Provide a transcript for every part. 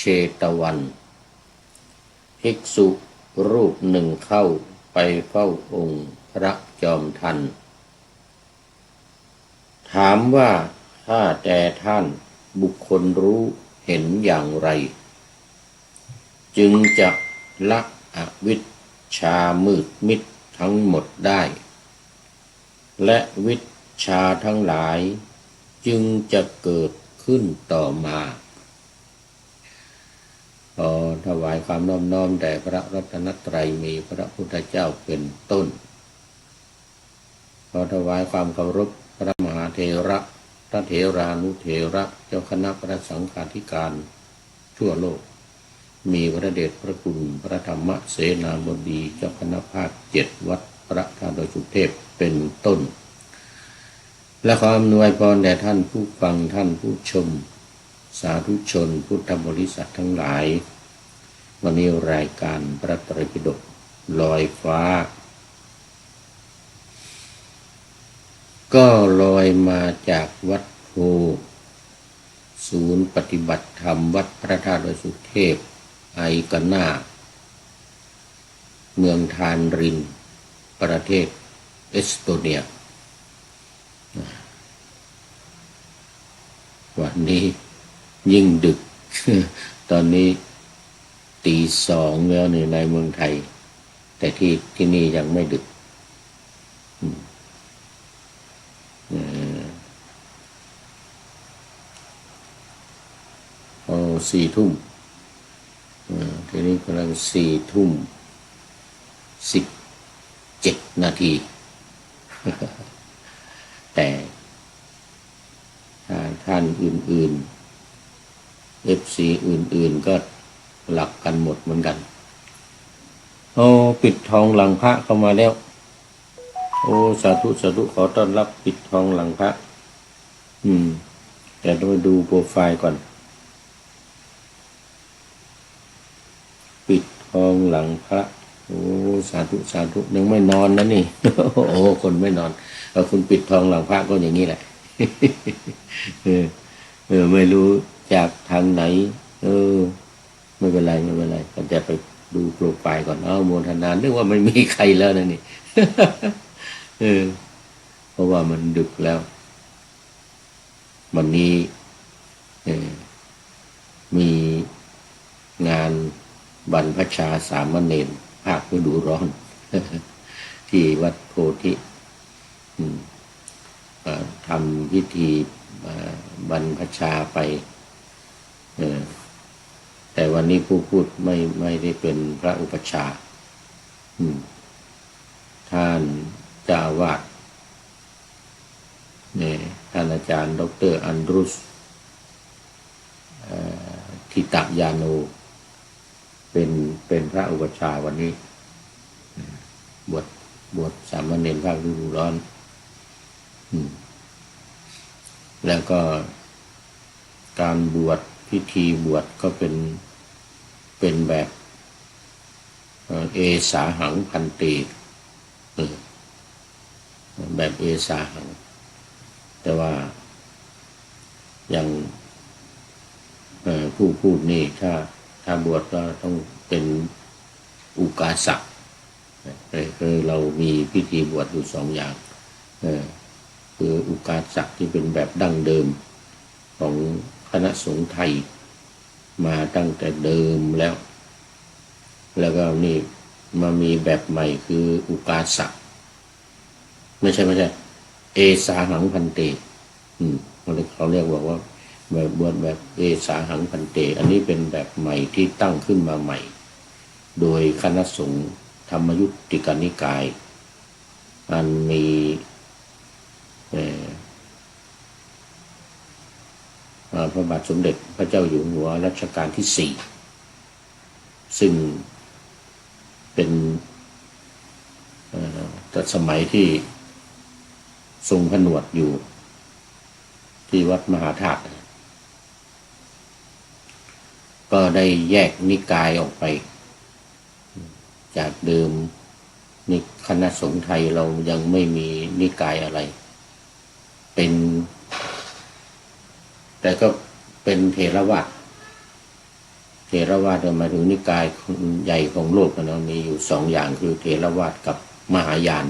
เชตวันภิกษุรูปหนึ่งเข้าไปเฝ้าองค์พระจอมทันถามว่าถ้าแต่ท่านบุคคลรู้เห็นอย่างไรจึงจะละอวิชชามืดมิดทั้งหมดได้และวิชชาทั้งหลายจึงจะเกิดขึ้นต่อมาถวายความน้อมน้อมแด่พระรัตนตรัยมีพระพุทธเจ้าเป็นต้นขอถวายความเคารพพระมหาเถระพระเถรานุเถระเจ้าคณะพระสังฆาธิการทั่วโลกมีพระเดชพระคุณพระธรรมเสนาบดีเจ้าคณะภาค7วัดพระธาตุดอยสุเทพเป็นต้นและขออำนวยพรแด่ท่านผู้ฟังท่านผู้ชมสาธุชนพุทธบริษัททั้งหลายวันนี้รายการพระไตรปิฎกลอยฟ้าก็ลอยมาจากวัดโพศูนย์ปฏิบัติธรรมวัดพระธาตุดอยสุเทพไอกนาเมืองทานรินประเทศเอสโตเนียวันนี้ยิ่งดึก ตอนนี้ตี 2แล้วในเมืองไทยแต่ที่นี่ยังไม่ดึก4 ทุ่มทีนี้กำลัง4 ทุ่ม 17 นาที แต่ท่านอื่นๆ FC อื่นๆก็หลับกันหมดเหมือนกันปิดทองหลังพระเข้ามาแล้วสาธุสาธุขอต้อนรับปิดทองหลังพระแต่ต้องดูโปรไฟล์ก่อนปิดทองหลังพระสาธุสาธุยังไม่นอนนะนี่ คนไม่นอนคุณปิดทองหลังพระก็อย่างนี้แหละ ไม่รู้จากทางไหนไม่เป็นไรก็จะไปดูโปรไฟล์ก่อนโมทนานึกว่าไม่มีใครแล้วนะนี่ เพราะว่ามันดึกแล้ววันนี้มีงานบรรพชาสามเณรภาคฤดูร้อน ที่วัดโพธิทำพิธีบรรพชาไปแต่วันนี้ผู้พูดไม่ได้เป็นพระอุปัชฌาย์ท่านเจ้าอาวาสท่านอาจารย์ดร.อันดรุสทิตยาโนเป็นพระอุปัชฌาย์วันนี้บวชสามเณรภาคฤดูร้อนแล้วก็การบวชพิธีบวชก็เป็นแบบเอสาหังพันเตแบบเอสาหังแต่ว่าอย่างผู้พูดนี่ถ้าบวชก็ต้องเป็นอุกาสะคือเรามีพิธีบวชอยู่2 อย่างคืออุกาสะที่เป็นแบบดั้งเดิมของคณะสงฆ์ไทยมาตั้งแต่เดิมแล้วก็นี่มามีแบบใหม่คืออุกาสะไม่ใช่เอสาหังพันเตเขาเรียกว่าแบบบวชแบบเอสาหังพันเตอันนี้เป็นแบบใหม่ที่ตั้งขึ้นมาใหม่โดยคณะสงฆ์ธรรมยุติกนิกายอันมีพระบาทสมเด็จพระเจ้าอยู่หัวรัชกาลที่4ซึ่งเป็นแต่สมัยที่ทรงผนวดอยู่ที่วัดมหาธาตุก็ได้แยกนิกายออกไปจากเดิมนี่คณะสงฆ์ไทยเรายังไม่มีนิกายอะไรแต่ก็เป็นเถรวาท เถรวาทหมายถึงนิกายใหญ่ของโลกนะมีอยู่สองอย่างคือเถรวาทกับมหายาน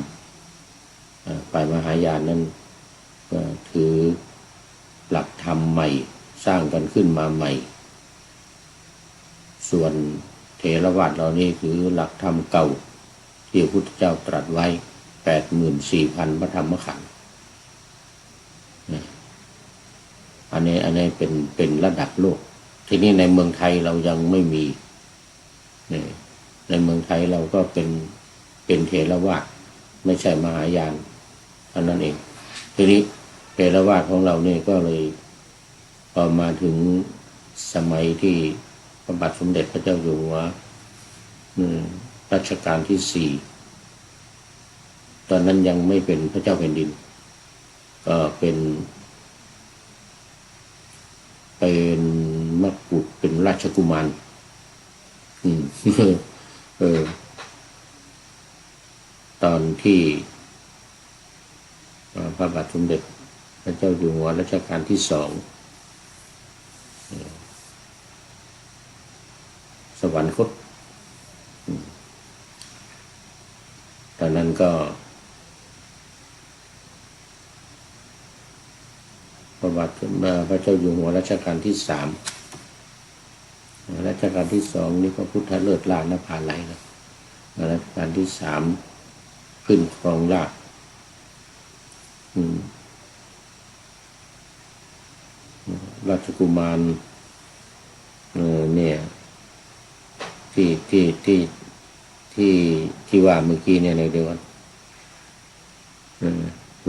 ฝ่ายมหายานนั้นถือหลักธรรมใหม่สร้างกันขึ้นมาใหม่ส่วนเถรวาทเหล่านี้ถือหลักธรรมเก่าที่พระพุทธเจ้าตรัสไว้ 84,000 พระธรรมขันธ์อันนี้เป็นระดับโลกทีนี้ในเมืองไทยเรายังไม่มีในเมืองไทยเราก็เป็นเถรวาทไม่ใช่มหายานเท่านั้นเองทีนี้เถรวาทของเราเนี่ยก็เลยพอมาถึงสมัยที่พระบาทสมเด็จพระเจ้าอยู่หัวรัชกาลที่ 4ตอนนั้นยังไม่เป็นพระเจ้าแผ่นดินก็เป็นมกุฎเป็นราชกุมารตอนที่พระบาทสมเด็จพระเจ้าอยู่หัวรัชกาลที่ 2สวรรคตตอนนั้นก็พระบาทพระเจ้าอยู่หัวรัชกาลที่ 3รัชกาลที่ 2นี่พระพุทธเลิศล้านนภาลัยนะรัชกาลที่ 3ขึ้นครองราชย์ราชกุมารเนี่ยที่ว่าเมื่อกี้เนี่ยในเดือน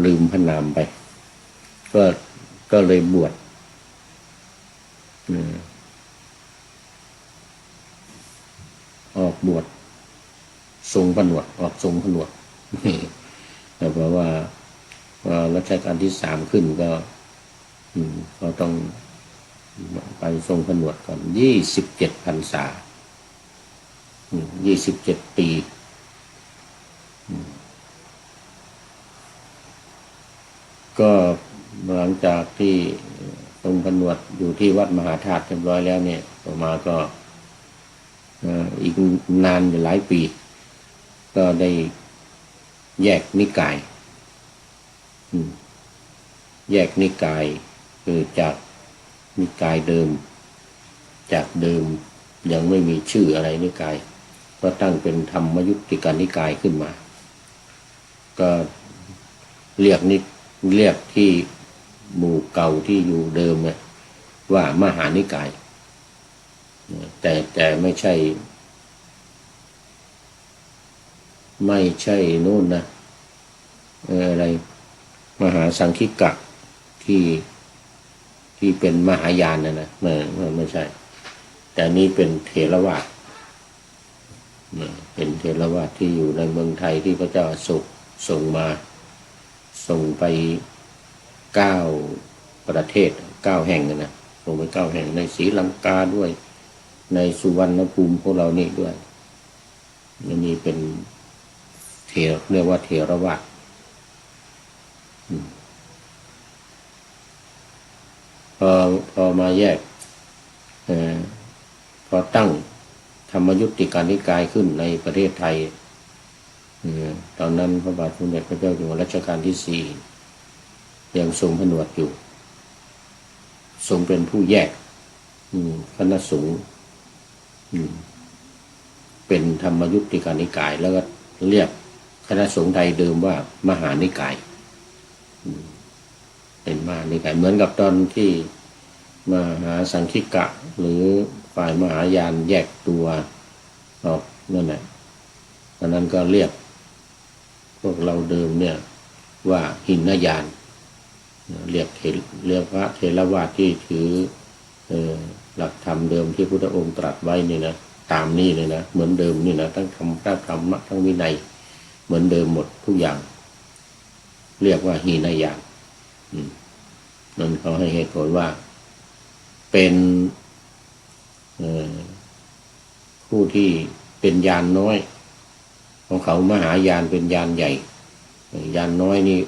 ลืมพระนามไปก็เลยบวชออกบวชทรงผนวดออกทรงผนวดแต่เพราะว่ารัชกาลที่ 3ขึ้นก็ต้องไปทรงผนวดก่อน27 พรรษา27 ปีก็หลังจากที่ทรงผนวดอยู่ที่วัดมหาธาตุเรียบร้อยแล้วเนี่ยต่อมาก็อีกนานอยู่หลายปีก็ได้แยกนิกายแยกนิกายคือจากนิกายเดิมจากเดิมยังไม่มีชื่ออะไรนิกายก็ตั้งเป็นธรรมยุตติกานิกายขึ้นมาก็เรียกที่หมู่เก่าที่อยู่เดิมเนี่ยว่ามหานิกายแต่ไม่ใช่นู่นนะอะไรมหาสังคิกะที่เป็นมหายานนะไม่ใช่แต่นี้เป็นเถรวาทเป็นเถรวาทที่อยู่ในเมืองไทยที่พระเจ้าอโศกส่งไป9 ประเทศ9 แห่งนะส่งไป9 แห่งในศรีลังกาด้วยในสุวรรณภูมิพวกเรานี่ด้วยนี่เป็นเรียกว่าเถรวาทพอมาแยกพอตั้งธรรมยุตติกานิกายขึ้นในประเทศไทยตอนนั้นพระบาทสมเด็จพระเจ้าอยู่หัวรัชกาลที่ 4ยังทรงผนวดอยู่ทรงเป็นผู้แยกคณะสงฆ์เป็นธรรมยุตติกานิกายแล้วก็เรียกคณะสงฆ์ไทยเดิมว่ามหานิกายเป็นมหานิกายเหมือนกับตอนที่มหาสังคิกะหรือฝ่ายมหายานแยกตัวออกนั่นแหละตอนนั้นก็เรียกพวกเราเดิมเนี่ยว่าหินยานเรียกพระเถรวาทที่ถือหลักธรรมเดิมที่พุทธองค์ตรัสไว้นี่นะตามนี่เลยนะเหมือนเดิมนี่นะทั้งธรรมะทั้งวินัยเหมือนเดิมหมดทุกอย่างเรียกว่าหินยานนั่นเขาให้เหตุผลว่าเป็นผู้ที่เป็นญาณน้อยของเขามหายานเป็นญาณใหญ่ญาณน้อยนี่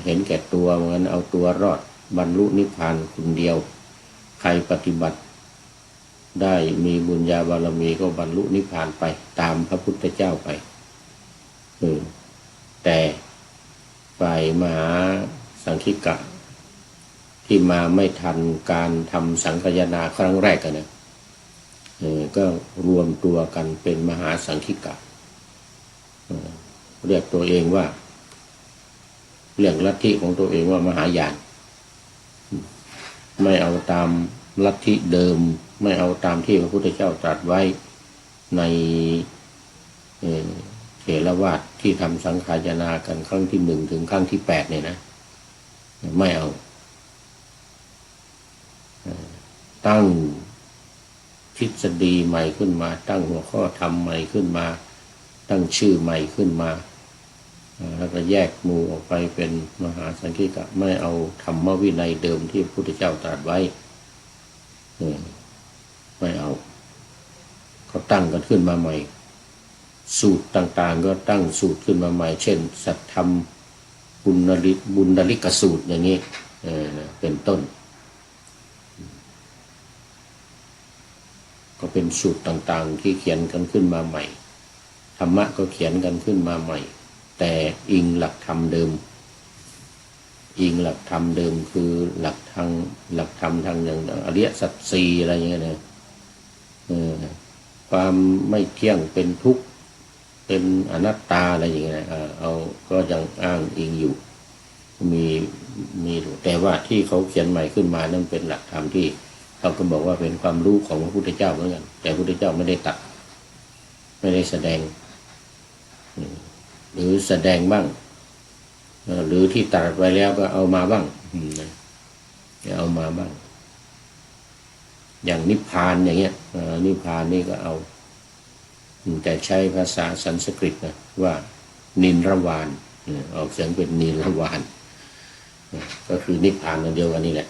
เห็นแก่ตัวเหมือนเอาตัวรอดบรรลุนิพพานคนเดียวใครปฏิบัติ ได้มีบุญญาบารมีก็บรรลุนิพพานไปตามพระพุทธเจ้าไปแต่ฝ่ายมหาสังคิกะที่มาไม่ทันการทำสังคายนาครั้งแรกกันนะก็รวมตัวกันเป็นมหาสังคิกะเรียกตัวเองว่าเรียกลัทธิของตัวเองว่ามหายานไม่เอาตามลัทธิเดิมไม่เอาตามที่พระพุทธเจ้าตรัสไว้ในเถรวาทที่ทำสังขายนากันครั้งที่1ถึงครั้งที่8เนี่ยนะไม่เอาตั้งทฤษฎีใหม่ขึ้นมาตั้งหัวข้อธรรมใหม่ขึ้นมาตั้งชื่อใหม่ขึ้นมาแล้วก็แยกหมู่ออกไปเป็นมหาสังคิกะไม่เอาธรรมวินัยเดิมที่พระพุทธเจ้าตรัสไว้ไม่เอาเขาตั้งกันขึ้นมาใหม่สูตรต่างๆก็ตั้งสูตรขึ้นมาใหม่เช่นสัทธรรมบุญดลิกสูตรอย่างนี้เป็นต้นก็เป็นสูตรต่างๆที่เขียนกันขึ้นมาใหม่ธรรมะก็เขียนกันขึ้นมาใหม่แต่อิงหลักธรรมเดิมอิงหลักธรรมเดิมคือหลักธรรมทางอย่างอริยสัจสี่อะไรอย่างเงี้ยนะความไม่เที่ยงเป็นทุกข์เป็นอนัตตาอะไรอย่างเงี้ยเอาก็ยังอ้างอิงอยู่มีแต่ว่าที่เขาเขียนใหม่ขึ้นมานั่นเป็นหลักธรรมที่เขาก็บอกว่าเป็นความรู้ของพระพุทธเจ้าเหมือนกันแต่พระพุทธเจ้าไม่ได้ตัดไม่ได้แสดงหรือแสดงบ้างหรือที่ตรัสไว้แล้วก็เอามาบ้างเอามาบ้างอย่างนิพพานอย่างเงี้ยนิพพานนี่ก็เอาแต่ใช้ภาษาสันสกฤตนะว่านิรวานออกเสียงเป็นนิรวานก็คือนิพพานอันเดียวกันนี่แหละ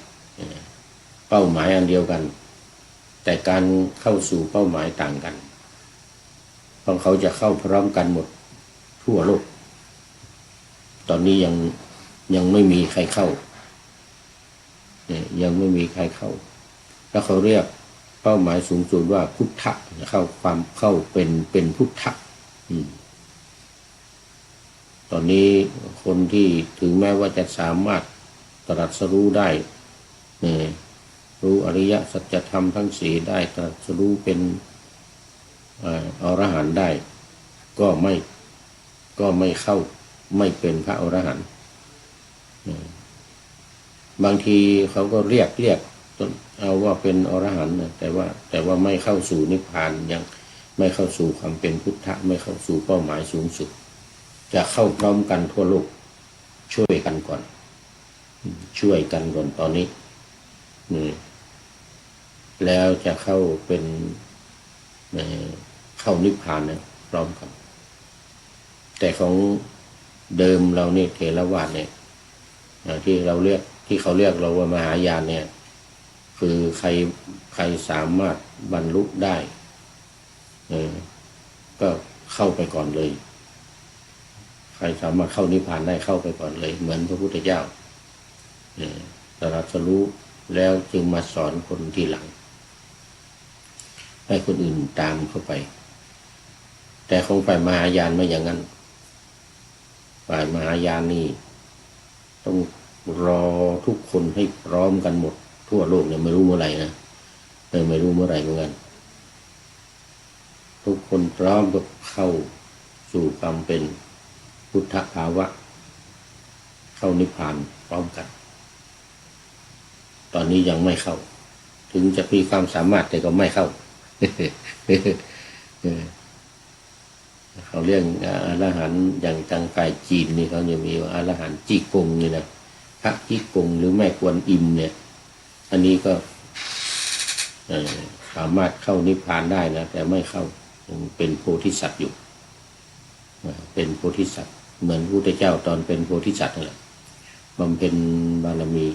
เป้าหมายอันเดียวกันแต่การเข้าสู่เป้าหมายต่างกันเพราะเขาจะเข้าพร้อมกันหมดทั่วโลกตอนนี้ยังไม่มีใครเข้ายังไม่มีใครเข้าแล้วเขาเรียกเป้าหมายสูงสุดว่าพุทธะเข้าเป็นพุทธะตอนนี้คนที่ถึงแม้ว่าจะสามารถตรัสรู้ได้รู้อริยสัจธรรมทั้งสี่ได้ตรัสรู้เป็นอรหันต์ได้ก็ไม่เข้าไม่เป็นพระอรหันต์บางทีเขาก็เรียกเอาว่าเป็นอรหันต์นะแต่ว่าไม่เข้าสู่นิพพานยังไม่เข้าสู่ความเป็นพุทธะไม่เข้าสู่เป้าหมายสูงสุดจะเข้าพร้อมกันทั่วโลกช่วยกันก่อนตอนนี้แล้วจะเข้าเป็นเข้านิพพานนะพร้อมกันแต่ของเดิมเราเนี่ยเถรวาทเนี่ยที่เขาเรียกเราว่ามหายานเนี่ยคือใครสามารถบรรลุได้ก็เข้าไปก่อนเลยใครสามารถเข้านิพพานได้เข้าไปก่อนเลยเหมือนพระพุทธเจ้าตรัสรู้แล้วจึงมาสอนคนทีหลังให้คนอื่นตามเข้าไปแต่ของฝ่ายมหายานไม่อย่างนั้นฝ่ายมหายานนี่ต้องรอทุกคนให้พร้อมกันหมดทั่วโลกเนี่ยไม่รู้เมื่อไหร่นะไม่รู้เมื่อไหร่เหมือนกันทุกคนพร้อมก็เข้าสู่ความเป็นพุทธภาวะเข้านิพพานพร้อมกันตอนนี้ยังไม่เข้าถึงจะมีความสามารถแต่ก็ไม่เข้า เขาเรียกอรหันต์อย่างทางฝ่ายจีนนี่เขาจะมีอรหันต์จีกงนี่นะพระจีกงหรือแม่กวนอิมเนี่ยอันนี้ก็สามารถเข้านิพพานได้นะแต่ไม่เข้ายังเป็นโพธิสัตว์อยู่เป็นโพธิสัตว์เหมือนพระพุทธเจ้าตอนเป็นโพธิสัตว์นั่นแหละบำเพ็ญบารมี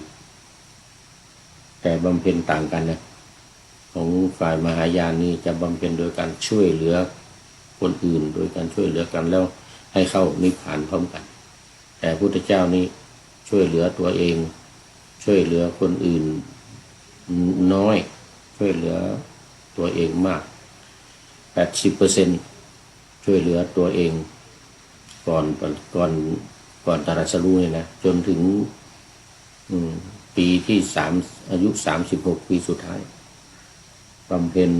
แต่บำเพ็ญต่างกันนะของฝ่ายมหายานนี่จะบำเพ็ญโดยการช่วยเหลือคนอื่นโดยการช่วยเหลือกันแล้วให้เข้านิพพานพร้อมกันแต่พระพุทธเจ้านี่ช่วยเหลือตัวเองช่วยเหลือคนอื่นน้อยช่วยเหลือ ตัวเองมาก 80%ช่วยเหลือตัวเองก่อนตรัสรู้เนี่ยนะจนถึงปีที่อายุ36 ปีสุดท้ายบำเพ็ญ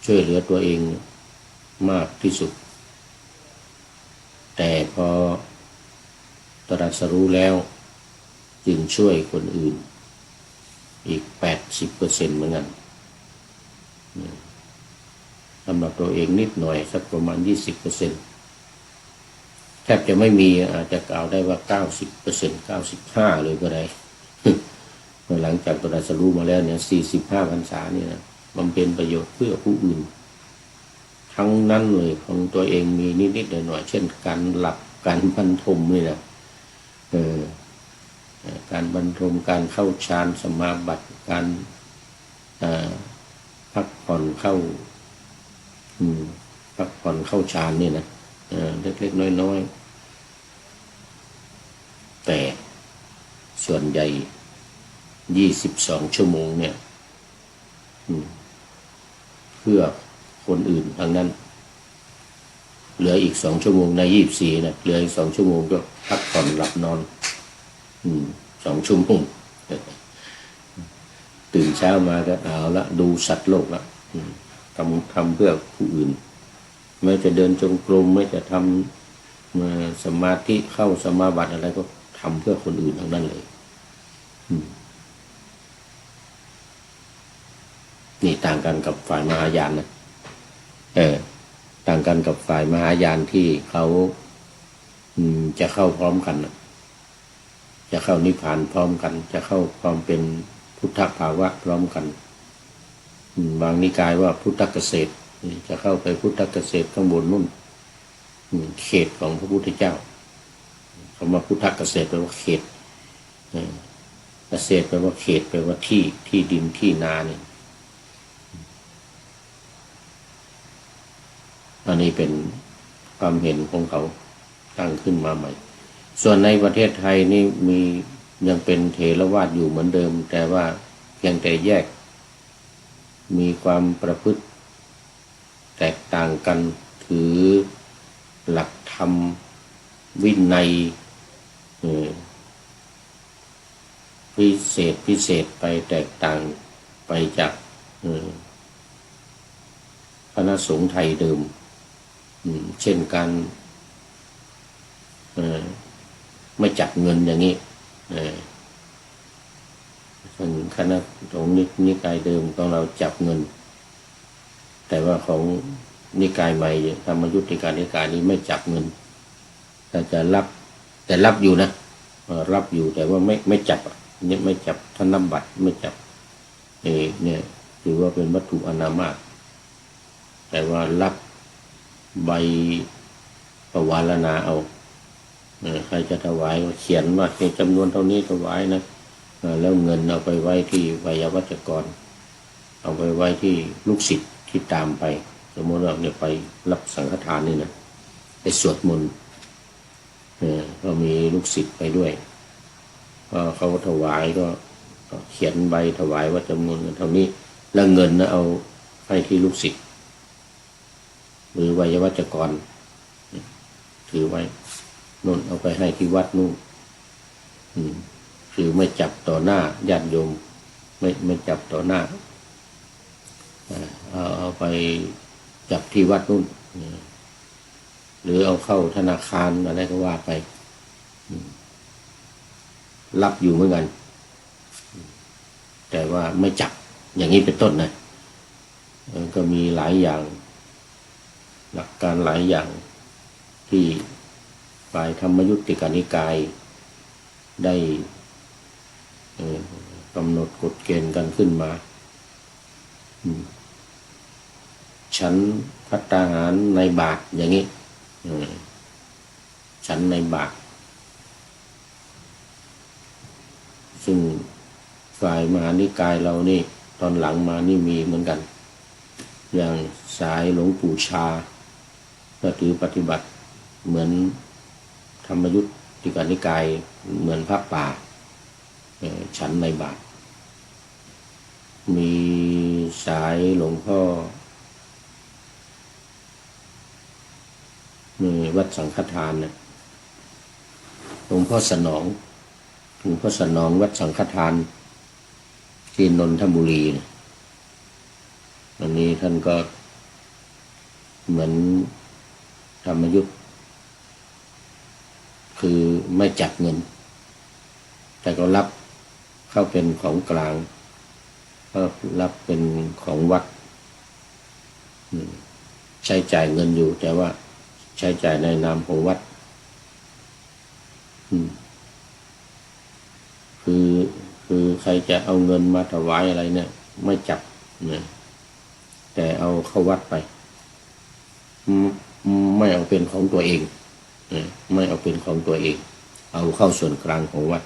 ช่วยเหลือตัวเองมากที่สุดแต่พอตรัสรู้แล้วจึงช่วยคนอื่นอีก 80% เหมือนกันสำหรับตัวเองนิดหน่อยสักประมาณ 20%แทบจะไม่มีอาจจะกล่าวได้ว่า 90% 95เลยก็ได้ หลังจากตรัสรู้มาแล้วเนี่ย45 พรรษาเนี่ยนะบำเพ็ญประโยชน์เพื่อผู้อื่นทั้งนั้นเลยของตัวเองมีนิดๆหน่อยๆเช่นการหลับการบรรทมนี่นะการบรรทมการเข้าฌานสมาบัติการพักผ่อนเข้าฌานนี่นะเล็กๆน้อยๆแต่ส่วนใหญ่22 ชั่วโมงเนี่ยเพื่อคนอื่นทั้งนั้นเหลืออีก2 ชั่วโมงใน24นะเหลืออีก2 ชั่วโมงก็พักผ่อนหลับนอน2 ชั่วโมงตื่นเช้ามาก็เอาละดูสัตว์โลกละทำเพื่อผู้อื่นไม่จะเดินจงกรมไม่จะทำสมาธิเข้าสมาบัติอะไรก็ทำเพื่อคนอื่นทั้งนั้นเลยนี่ต่างกันกับฝ่ายมหายานนะต่างกันกับฝ่ายมหายานที่เขาจะเข้าพร้อมกันจะเข้านิพพานพร้อมกันจะเข้าความเป็นพุทธภาวะพร้อมกันบางนิกายว่าพุทธเกษตรจะเข้าไปพุทธเกษตรข้างบนนู่นเขตของพระพุทธเจ้าคำว่าพุทธเกษตรแปลว่าเขตเกษตรแปลว่าเขตแปลว่าที่ดินที่นาเนี่ยอันนี้เป็นความเห็นของเขาตั้งขึ้นมาใหม่ส่วนในประเทศไทยนี่ยังเป็นเถรวาทอยู่เหมือนเดิมแต่ว่าเพียงแต่แยกมีความประพฤติแตกต่างกันถือหลักธรรมวินัยพิเศษไปแตกต่างไปจากคณะสงฆ์ไทยเดิมเช่นการไม่จับเงินอย่างนี้คณะสงฆ์นิกายเดิมของเราจับเงินแต่ว่าของนิกายใหม่ธรรมยุทธิการนิกายนี้ไม่จับเงินแต่จะรับแต่รับอยู่นะรับอยู่แต่ว่าไม่จับเนี่ยไม่จับธนบัตรไม่จับเนี่ยถือว่าเป็นวัตถุอนามาตแต่ว่ารับใบประวารณาเอาใครจะถวายเขียนว่าจำนวนเท่านี้ถวายนะแล้วเงินเอาไปไว้ที่ไวยาวัจกรเอาไปไว้ที่ลูกศิษย์ที่ตามไปสมมติว่าเนี่ยไปรับสังฆทานนี่นะไปสวดมนต์ก็มีลูกศิษย์ไปด้วยก็เขาถวายก็เขียนใบถวายว่าจำนวนเท่านี้แล้วเงินนะเอาให้ที่ลูกศิษย์หรือไวยาวัจกรถือไว้นู่นเอาไปให้ที่วัดนู่นคือไม่จับต่อหน้าญาติโยมไม่จับต่อหน้าเอาไปจับที่วัดนู่นหรือเอาเข้าธนาคารอะไรก็ว่าไปรับอยู่เหมือนกันแต่ว่าไม่จับอย่างนี้เป็นต้นนะก็มีหลายอย่างหลักการหลายอย่างที่ฝ่ายธรรมยุทธิกนิกายได้กำหนดกฎเกณฑ์กันขึ้นมาฉันภัตตาหารในบาตรอย่างนี้ฉันในบาตรซึ่งฝ่ายมหานิกายเรานี่ตอนหลังมานี่มีเหมือนกันอย่างสายหลวงปู่ชาก็ถือปฏิบัติเหมือนธรรมยุทธิกนิกายเหมือนพระป่าฉันในบาตร มีสายหลวงพ่อมีวัดสังฆทานเนี่ยหลวงพ่อสนองวัดสังฆทานที่นนทบุรีเนี่ยอันนี้ท่านก็เหมือนธรรมยุทธ์คือไม่จับเงินแต่ก็รับเข้าเป็นของกลางก็รับเป็นของวัดใช้จ่ายเงินอยู่แต่ว่าใช้จ่ายในนามของวัดคือใครจะเอาเงินมาถวายอะไรเนี่ยไม่จับนะแต่เอาเข้าวัดไปไม่เอาเป็นของตัวเองไม่เอาเป็นของตัวเองเอาเข้าส่วนกลางของวัด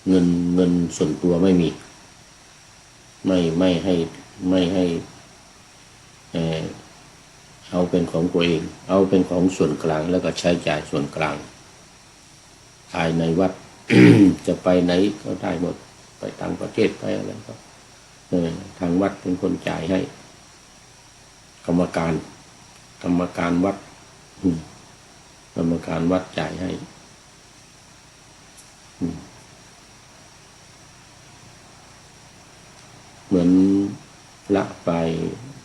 เงินส่วนตัวไม่มีไม่ให้เอาเป็นของตัวเองเอาเป็นของส่วนกลางแล้วก็ใช้จ่ายส่วนกลางภายในวัด จะไปไหนก็ได้หมดไปต่างประเทศไปอะไรก็ทางวัดเป็นคนจ่ายให้กรรมการวัดกรรมการวัดจ่ายให้เหมือนละไป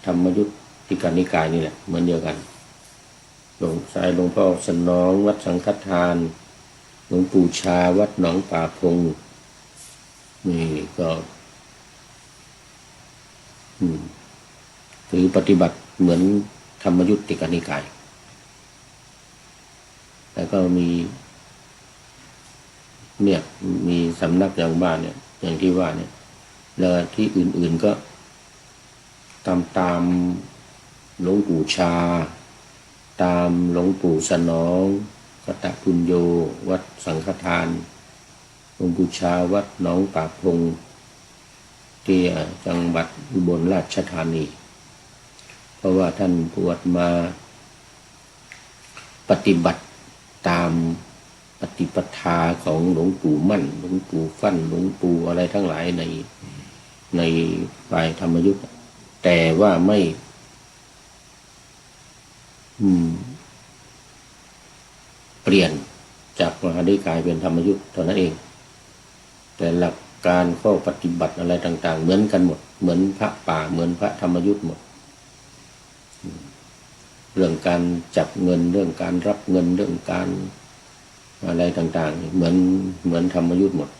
ธรรมยุทธิกนิกายนี่แหละเหมือนเดียวกันหลวงพ่อสนองวัดสังฆทานหลวงปู่ชาวัดหนองป่าพงนี่ก็ถือปฏิบัติเหมือนธรรมยุทธิกนิกายแต่ก็มีเนี่ยมีสำนักอย่างบ้านเนี่ยอย่างที่ว่าเนี่ยแล้วที่อื่นๆก็ตามหลวงปู่ชาตามหลวงปู่สนองกตปุญโญวัดสังฆทานหลวงปู่ชาวัดหนองป่าพงที่จังหวัดอุบลราชธานีเพราะว่าท่านบวชมาปฏิบัติตามปฏิปทาของหลวงปู่มั่นหลวงปู่ฟั่นหลวงปู่อะไรทั้งหลายในฝ่ายธรรมยุทธ์แต่ว่าไม่เปลี่ยนจากมหานิกายเป็นธรรมยุทธ์เท่านั้นเองแต่หลักการข้อปฏิบัติอะไรต่างๆเหมือนกันหมดเหมือนพระป่าเหมือนพระธรรมยุทธ์หมดเรื่องการจับเงินเรื่องการรับเงินเรื่องการอะไรต่างๆเหมือนธรรมยุทธ์หมด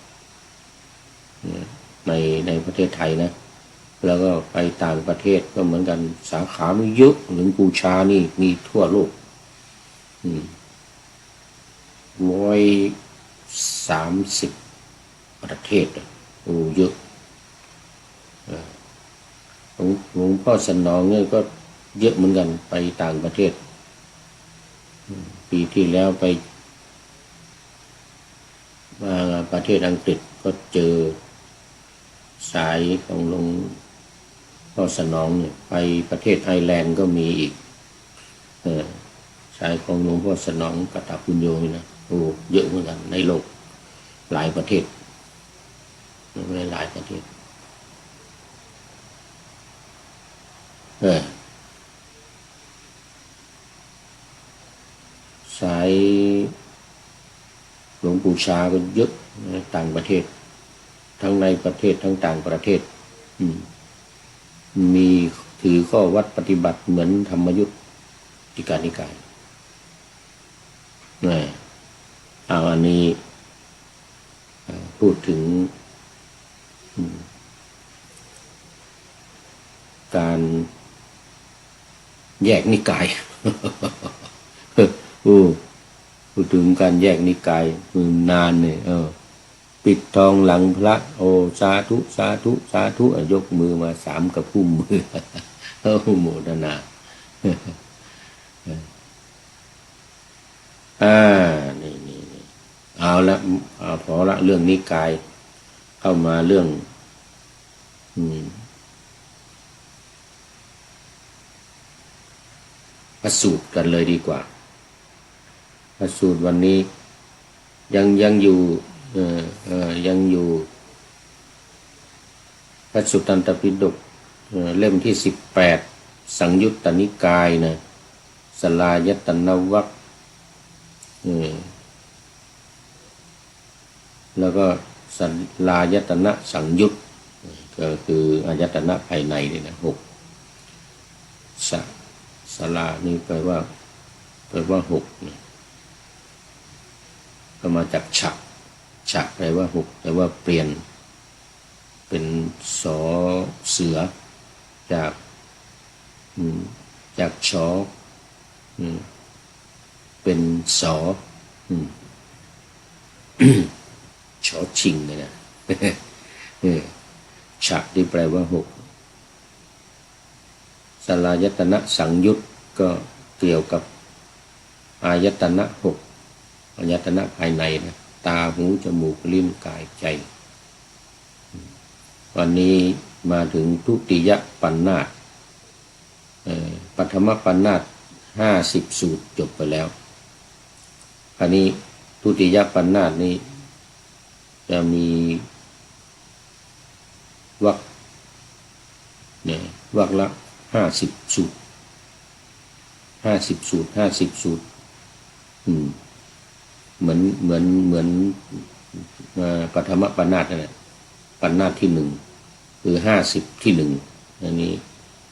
ในประเทศไทยนะแล้วก็ไปต่างประเทศก็เหมือนกันสาขาไม่เยอะหลวงปู่ชานี่มีทั่วโลก130ประเทศโอ้เยอะหลวงพ่อสนองเนี่ยก็เยอะเหมือนกันไปต่างประเทศปีที่แล้วไปมาประเทศอังกฤษก็เจอสายของหลวงพ่อสนองเนี่ยไปประเทศไอร์แลนด์ก็มีอีกสายของหลวงพ่อสนองกตปุญโญนี่นะโอ้เยอะเหมือนกันในโลกหลายประเทศไม่หลายประเทศสายหลวงปู่ชาก็เยอะต่างประเทศทั้งในประเทศทั้งต่างประเทศมีถือข้อวัดปฏิบัติเหมือนธรรมยุทธิกนิกายเอาอันนี้พูดถึงการแยกนิกายพูดถึงการแยกนิกายนานเนี่ยปิดทองหลังพระโอสาธุสาธุสาธุยกมือมา3กระพุ่มมือโมทนานี่เอาละพอละเรื่องนิกายเข้ามาเรื่องพระสูตรกันเลยดีกว่าพระสูตรวันนี้ยังอยู่ยังอยู่ ระสุตตันตปิฎกเล่มที่18สังยุตตนิกายนะสลายตนะวรรคแล้วก็สลายตนะสังยุตก็คืออายตนะภายในนี่นะ6สลานี่แปลว่า6นะก็มาจากฉะแปลว่า6แปลว่าเปลี่ยนเป็นสอเสือจากชอเป็นสอชอชิงเลยนะฉะที่แปลว่า6สลายตนะสังยุตก็เกี่ยวกับอายตนะ6อายตนะภายในนะตาหูจมูกลิ้นกายใจวันนี้มาถึงทุติยปัณณาสปฐมปัณณาส50สูตรจบไปแล้วคราวนี้ทุติยปัณณาสนี้จะมีวรรคเนี่ยวรรคละ50สูตร50สูตรเหมือนปฐมปัณณาสนั่นแหละปัณณาสที่1คือ50ที่1อันนี้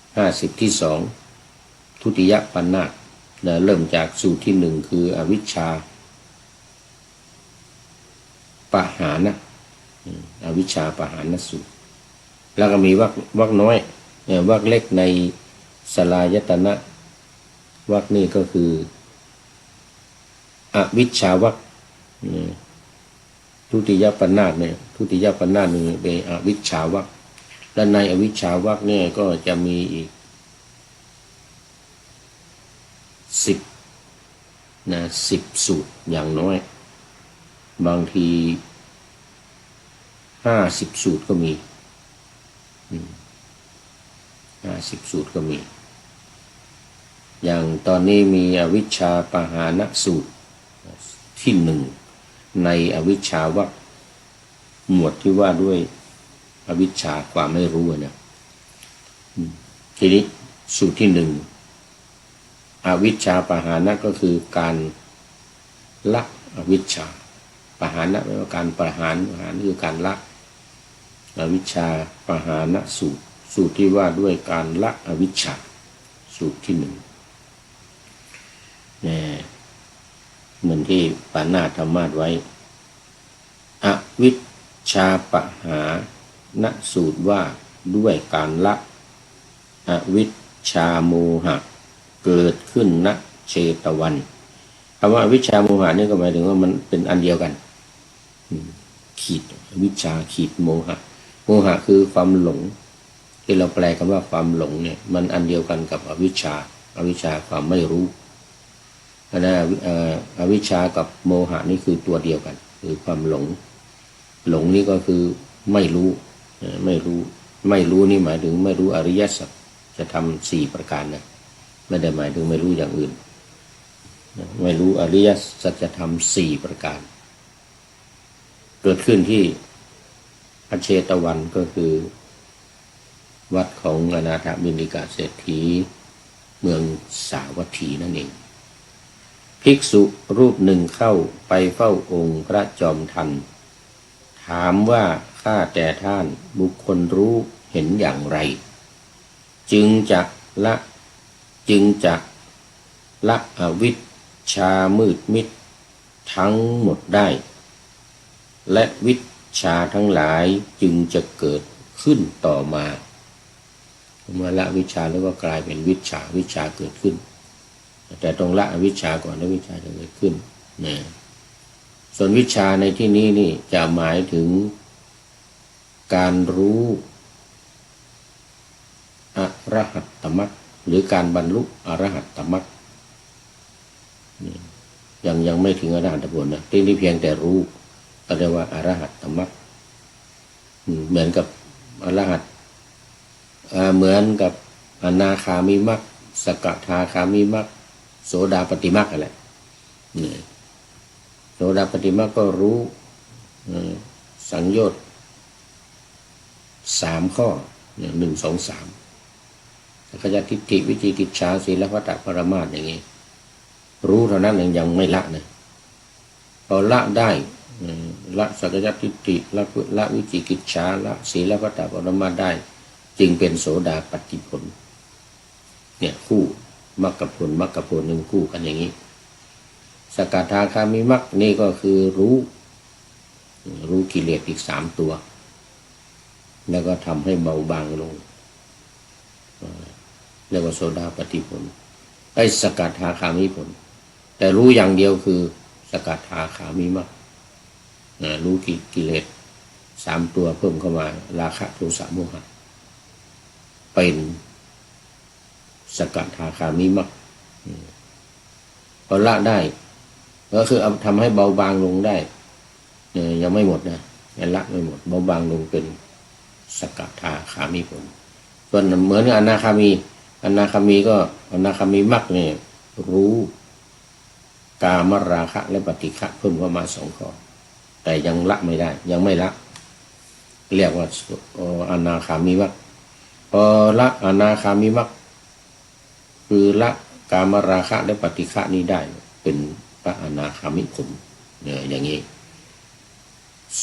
50ที่2ทุติยปัณณาสเริ่มจากสูตรที่1คืออวิชชาปหานะอวิชชาปหานสูตรแล้วก็มีวรรคน้อยวรรคเล็กในสลายตนะวรรคนี่ก็คืออวิชชาวรรคทุติยปัณณาสเนี่ยทุติยปัณณาสนี่เป็นอวิชชาวรรคและในอวิชชาวรรคเนี่ยก็จะมีอีก10สูตรอย่างน้อยบางที50สูตรก็มี50สูตรก็มีอย่างตอนนี้มีอวิชชาปหานสูตรที่1ในอวิชชาวรรคหมวดที่ว่าด้วยอวิชชาความไม่รู้นะทีนี้สูตรที่1อวิชชาปหานะก็คือการละอวิชชาปหานะแปลว่าการประหารคือการละอวิชชาปหานะสูตรที่ว่าด้วยการละอวิชชาสูตรที่1เหมือนที่ปานาธรรมาสไว้อวิชชาปหานะสูตรว่าด้วยการละอวิชชาโมหะเกิดขึ้นณเชตวันคำว่าอวิชชาโมหะนี่ก็หมายถึงว่ามันเป็นอันเดียวกันขีดวิชชาขีดโมหะคือความหลงที่เราแปลคำว่าความหลงเนี่ยมันอันเดียวกันกับอวิชชาความไม่รู้นะอวิชชากับโมหะนี่คือตัวเดียวกันคือความหลงนี่ก็คือไม่รู้นี่หมายถึงไม่รู้อริยสัจจะทำ4ประการนะไม่ได้หมายถึงไม่รู้อย่างอื่นไม่รู้อริยสัจธรรม4ประการเกิดขึ้นที่อเชตวันก็คือวัดของอนาถบิณฑิกาเศรษฐีเมืองสาวัตถีนั่นเองภิกษุรูปหนึ่งเข้าไปเฝ้าองค์พระจอมทันถามว่าข้าแต่ท่านบุคคลรู้เห็นอย่างไรจึงจะละอวิชชามืดมิดทั้งหมดได้และวิชชาทั้งหลายจึงจะเกิดขึ้นต่อมาเมื่อละวิชชาแล้วก็กลายเป็นวิชชาเกิดขึ้นแต่ต้องละอวิชชาก่อนแล้ววิชชาจะเกิดขึ้นนะส่วนวิชชาในที่นี้นี่จะหมายถึงการรู้อรหัตตมรรคหรือการบรรลุอรหัตตมรรคยังไม่ถึงอรหัตผลนะที่นี่เพียงแต่รู้ก็เรียกว่าอรหัตตมรรคเหมือนกับอรหัตเหมือนกับอนาคามิมรรคสกทาคามิมรรคโสดาปัตติมรรคอะไรโสดาปัตติมรรคก็รู้สังโยชน์ 3 ข้อ1 2 3สักกายทิฏฐิวิจิกิจฉาศีลพัตตปรมาสอย่างนี้รู้เท่านั้นยังไม่ละนะพอละได้ละสักกายทิฏฐิละวิจิกิจฉาละศีลพัตตปรมาสได้จึงเป็นโสดาปัตติผลเนี่ยคู่มรรคผลมรรคผลหนึ่งคู่กันอย่างนี้สกทาคามิมรรคนี่ก็คือรู้กิเลสอีก3 ตัวแล้วก็ทำให้เบาบางลงเรียกว่าโสดาปัตติผลไอ้สกทาคามิผลแต่รู้อย่างเดียวคือสกทาคามิมรรครู้กิเลส3 ตัวเพิ่มเข้ามาราคะโทสะโมหะเป็นสกทาคามิมรรคพอละได้ก็คือทำให้เบาบางลงได้ยังไม่หมดนะยังละไม่หมดเบาบางลงเป็นสกทาคามิผลส่วนเหมือนอนาคามีก็อนาคามีมรรคเนี่ยรู้กามราคะและปฏิฆะเพิ่มเข้ามา2 ข้อแต่ยังละไม่ได้ยังไม่ละเรียกว่าอนาคามีมรรคพอละอนาคามีมรรคคือละกามราคะและปฏิฆะนี้ได้เป็นพระอนาคามิผลอย่างนี้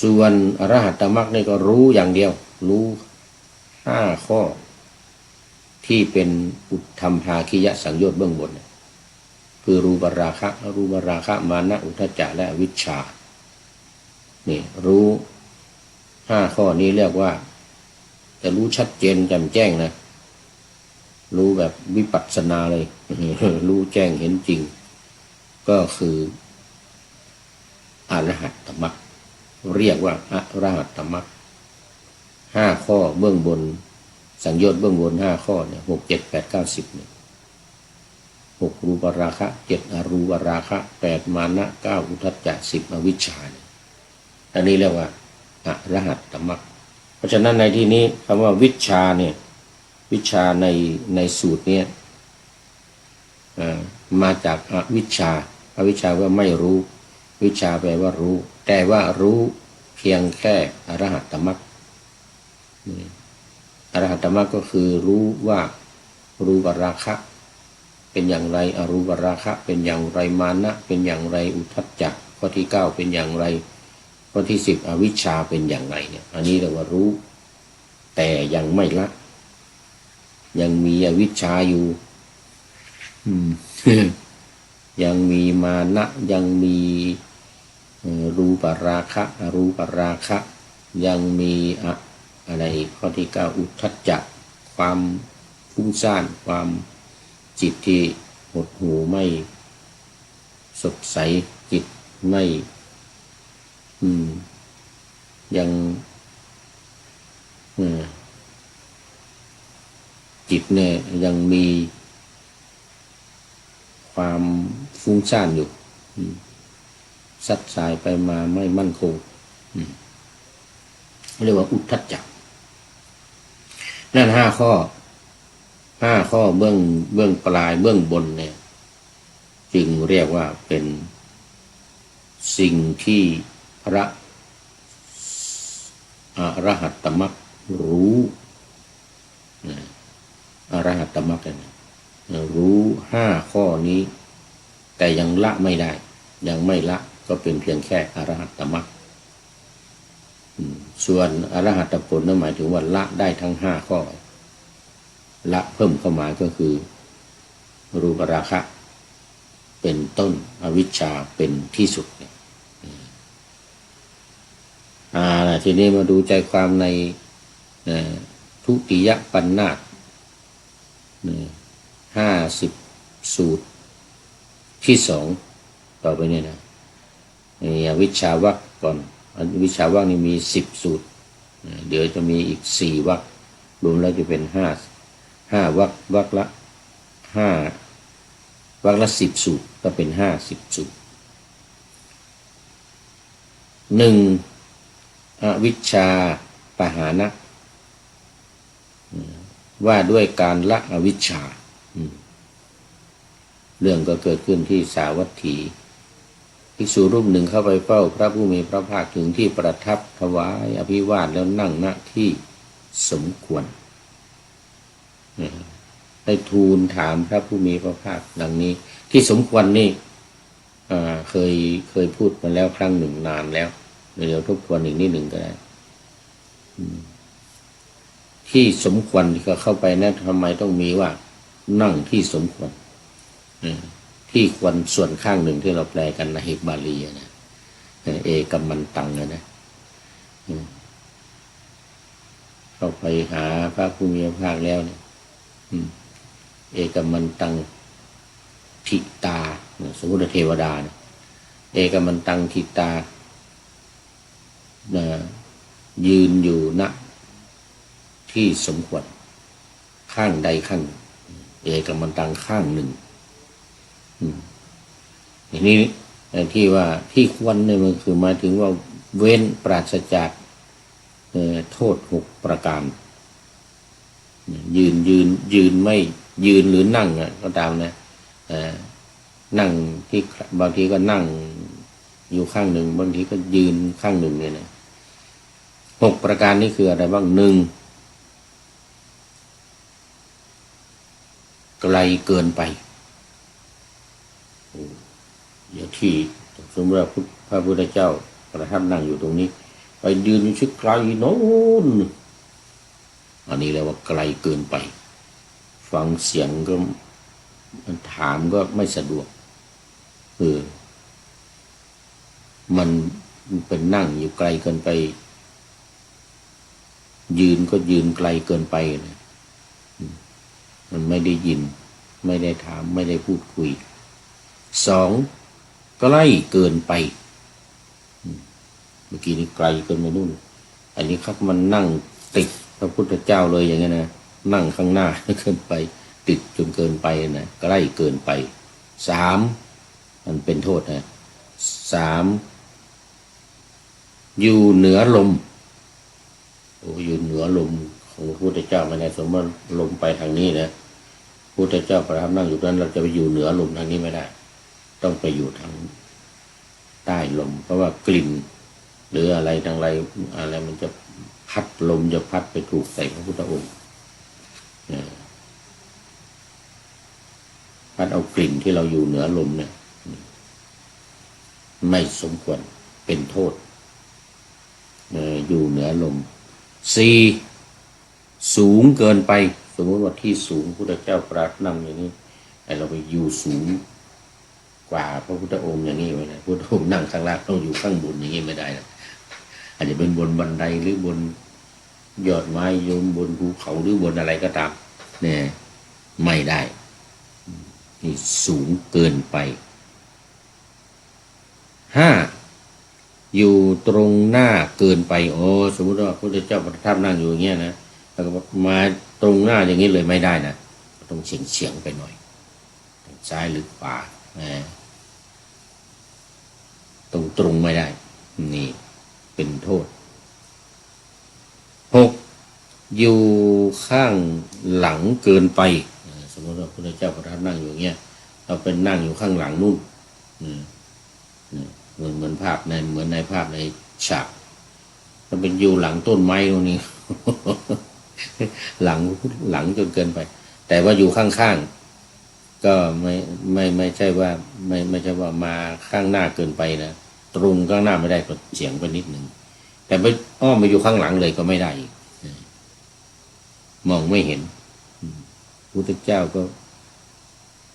ส่วนอรหัตตมรรคนี่ก็รู้อย่างเดียวรู้5 ข้อที่เป็นอุทธัมภาคิยสังโยชน์เบื้องบนคือรูปราคะมานะอุทธัจจะและอวิชชานี่รู้5 ข้อนี้เรียกว่าจะรู้ชัดเจนแจ่มแจ้งนะรู้แบบวิปัสสนาเลย รู้แจ้งเห็นจริงก็คืออรหัตตมรรคเรียกว่าอรหัตตมรรค5 ข้อเบื้องบนสังโยชน์เบื้องบน5 ข้อเนี่ย6 7 8 9 10เนี่ย6รูปราคะ7อรูปราคะ8มานะ9อุทธัจจะ10อวิชชาเนี่ยอันนี้เรียกว่าอรหัตตมรรคเพราะฉะนั้นในที่นี้คำว่าวิชาเนี่ยวิชาในสูตรนี้มาจากอวิชชาอวิชชาว่าไม่รู้วิชาแปลว่ารู้แต่ว่ารู้เพียงแค่อรหัตตมรรคอรหัตตมรรคก็คือรู้ว่ารูปราคะเป็นอย่างไรอรูปราคะเป็นอย่างไรมานะเป็นอย่างไรอุทธัจจะข้อที่9เป็นอย่างไรข้อที่10อวิชชาเป็นอย่างไรเนี่ยอันนี้เรียกว่ารู้แต่ยังไม่ละยังมีอวิชชาอยู่ยังมีมานะยังมีรูปราคะอรูปราคะยังมีอะไรข้อที่9อุทธัจจะความฟุ้งซ่านความจิตที่หดหู่ไม่สดใสจิตไม่ยังจิตเนี่ยยังมีความฟุ้งซ่านอยู่ซัดสายไปมาไม่มั่นคงเรียกว่าอุทธัจจะนั่น5 ข้อเบื้องปลายเบื้องบนเนี่ยจึงเรียกว่าเป็นสิ่งที่พระอรหัตตมรรครู้อรหัตตมรรครู้5 ข้อนี้แต่ยังละไม่ได้ยังไม่ละก็เป็นเพียงแค่อรหัตตมรรคส่วนอรหัตผลนั่นหมายถึงว่าละได้ทั้ง5 ข้อละเพิ่มเข้ามาก็คือรูปราคะเป็นต้นอวิชชาเป็นที่สุดเนี่ยทีนี้มาดูใจความในทุติยปัญนาถ50 สูตรที่2ต่อไปเนี่ยนะอวิชชาวรรคก่อนอวิชชาวรรคนี่มี10 สูตรเดี๋ยวจะมีอีก4 วรรครวมแล้วจะเป็น5 วรรคละ5 วรรคละ10 สูตรก็เป็น50 สูตร1อวิชชาปหานะว่าด้วยการละอวิชชาเรื่องก็เกิดขึ้นที่สาวัตถีภิกษุรูปหนึ่งเข้าไปเฝ้าพระผู้มีพระภาคถึงที่ประทับถวายอภิวาทแล้วนั่งณที่ สมควรได้ทูลถามพระผู้มีพระภาคดังนี้ที่สมควรนี่เคยพูดมาแล้วครั้งหนึ่งนานแล้วเดี๋ยวทบทวนอีกนิดหนึ่งก็ได้ที่สมควรที่เขาเข้าไปนะทำไมต้องมีว่านั่งที่สมควรที่ควรส่วนข้างหนึ่งที่เราแปลกันในบาลีนะเอกัมมันตังนะเข้าไปหาพระผู้มีพระภาคแล้วเนี่ยเอกัมมันตังทิตาสมมุติเทวดาเนี่ยเอกัมมันตังทิตายืนอยู่ณที่สมควรข้างใดข้างเอกัมมันตังข้างหนึ่งทีนี้ที่ว่าที่ควรเนี่ยมันคือหมายถึงว่าเว้นปราศจากโทษ6ประการยืนไม่ยืนหรือนั่งก็ตามนะนั่งที่บางทีก็นั่งอยู่ข้างหนึ่งบางทีก็ยืนข้างหนึ่งเนี่ยนะ6ประการนี้คืออะไรบ้าง1ไกลเกินไปอย่างที่สมมติว่าพระพุทธเจ้าประทับนั่งอยู่ตรงนี้ไปยืนอยู่ชิดไกลโน้นอันนี้เรียกว่าไกลเกินไปฟังเสียงก็ถามก็ไม่สะดวกมันเป็นนั่งอยู่ไกลเกินไปยืนก็ยืนไกลเกินไปนะมันไม่ได้ยินไม่ได้ถามไม่ได้พูดคุย2ใกล้เกินไปเมื่อกี้นี้ไกลเกินไปนู่นอันนี้ครับมันนั่งติดพระพุทธเจ้าเลยอย่างนี้นะนั่งข้างหน้าเกินไปติดจนเกินไปนะใกล้เกินไป3มันเป็นโทษนะ3อยู่เหนือลมอยู่เหนือลมของพระพุทธเจ้าไม่ได้สมมติลมไปทางนี้นะพระพุทธเจ้าประทับนั่งอยู่นั้นเราจะไปอยู่เหนือลมทางนี้ไม่ได้ต้องไปอยู่ทางใต้ลมเพราะว่ากลิ่นหรืออะไรทางอะไรมันจะพัดลมจะพัดไปถูกใส่พระพุทธองค์พัดเอากลิ่นที่เราอยู่เหนือลมเนี่ยไม่สมควรเป็นโทษอยู่เหนือลม4สูงเกินไปสมมติว่าที่สูงพระพุทธเจ้าประทับนั่งอย่างนี้แต่เราไปอยู่สูงกว่าพระพุทธองค์อย่างนี้ไม่ได้พระพุทธองค์นั่งข้างล่างต้องอยู่ข้างบนอย่างนี้ไม่ได้นะอาจจะเป็นบนบันไดหรือบนยอดไม้โยมบนภูเขาหรือบนอะไรก็ตามเนี่ยไม่ได้นี่สูงเกินไป5อยู่ตรงหน้าเกินไปสมมติว่าพระพุทธเจ้าประทับนั่งอยู่อย่างเงี้ยนะแล้วก็มาตรงหน้าอย่างนี้เลยไม่ได้นะต้องเฉียงไปหน่อยซ้ายหรือขวาตรงไม่ได้นี่เป็นโทษ6อยู่ข้างหลังเกินไปสมมติว่าพระพุทธเจ้าประทับนั่งอยู่อย่างเงี้ยเราเป็นนั่งอยู่ข้างหลังนู่นเหมือนภาพเหมือนในภาพในฉากมันเป็นอยู่หลังต้นไม้ตรงนี้ หลังจนเกินไปแต่ว่าอยู่ข้างๆก็ไม่ใช่ว่าไม่ใช่ว่ามาข้างหน้าเกินไปนะตรงข้างหน้าไม่ได้ก็เฉียงไปนิดหนึ่งแต่ไปอ้อมมาอยู่ข้างหลังเลยก็ไม่ได้มองไม่เห็นพุทธเจ้าก็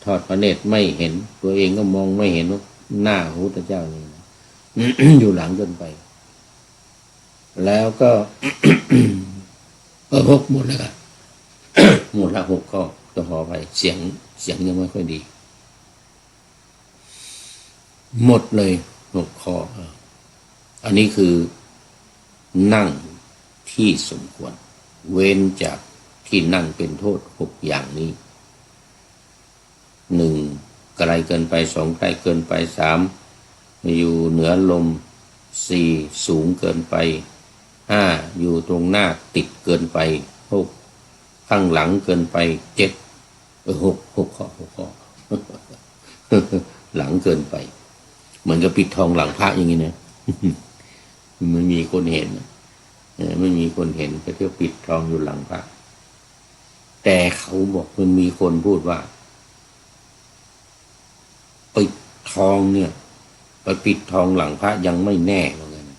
ทอดพระเนตรไม่เห็นตัวเองก็มองไม่เห็นว่าหน้าพระพุทธเจ้านี่ อยู่หลังเกินไปแล้วก็ 6หมดแล้วกัน หมดละ6ข้อก็ขอไปเสียงยังไม่ค่อยดีหมดเลย6ข้ออันนี้คือนั่งที่สมควรเว้นจากที่นั่งเป็นโทษ6อย่างนี้1ไกลเกินไป2ใกล้เกินไป3อยู่เหนือลม4สูงเกินไป5อยู่ตรงหน้าติดเกินไป6ข้างหลังเกินไป76ข้อหลังเกินไปเหมือนกับปิดทองหลังพระอย่างนี้นะมันมีคนเห็น ไม่มีคนเห็นไปเที่ยวปิดทองอยู่หลังพระแต่เขาบอกมันมีคนพูดว่าปิดทองเนี่ยไปปิดทองหลังพระยังไม่แน่เหมือนกัน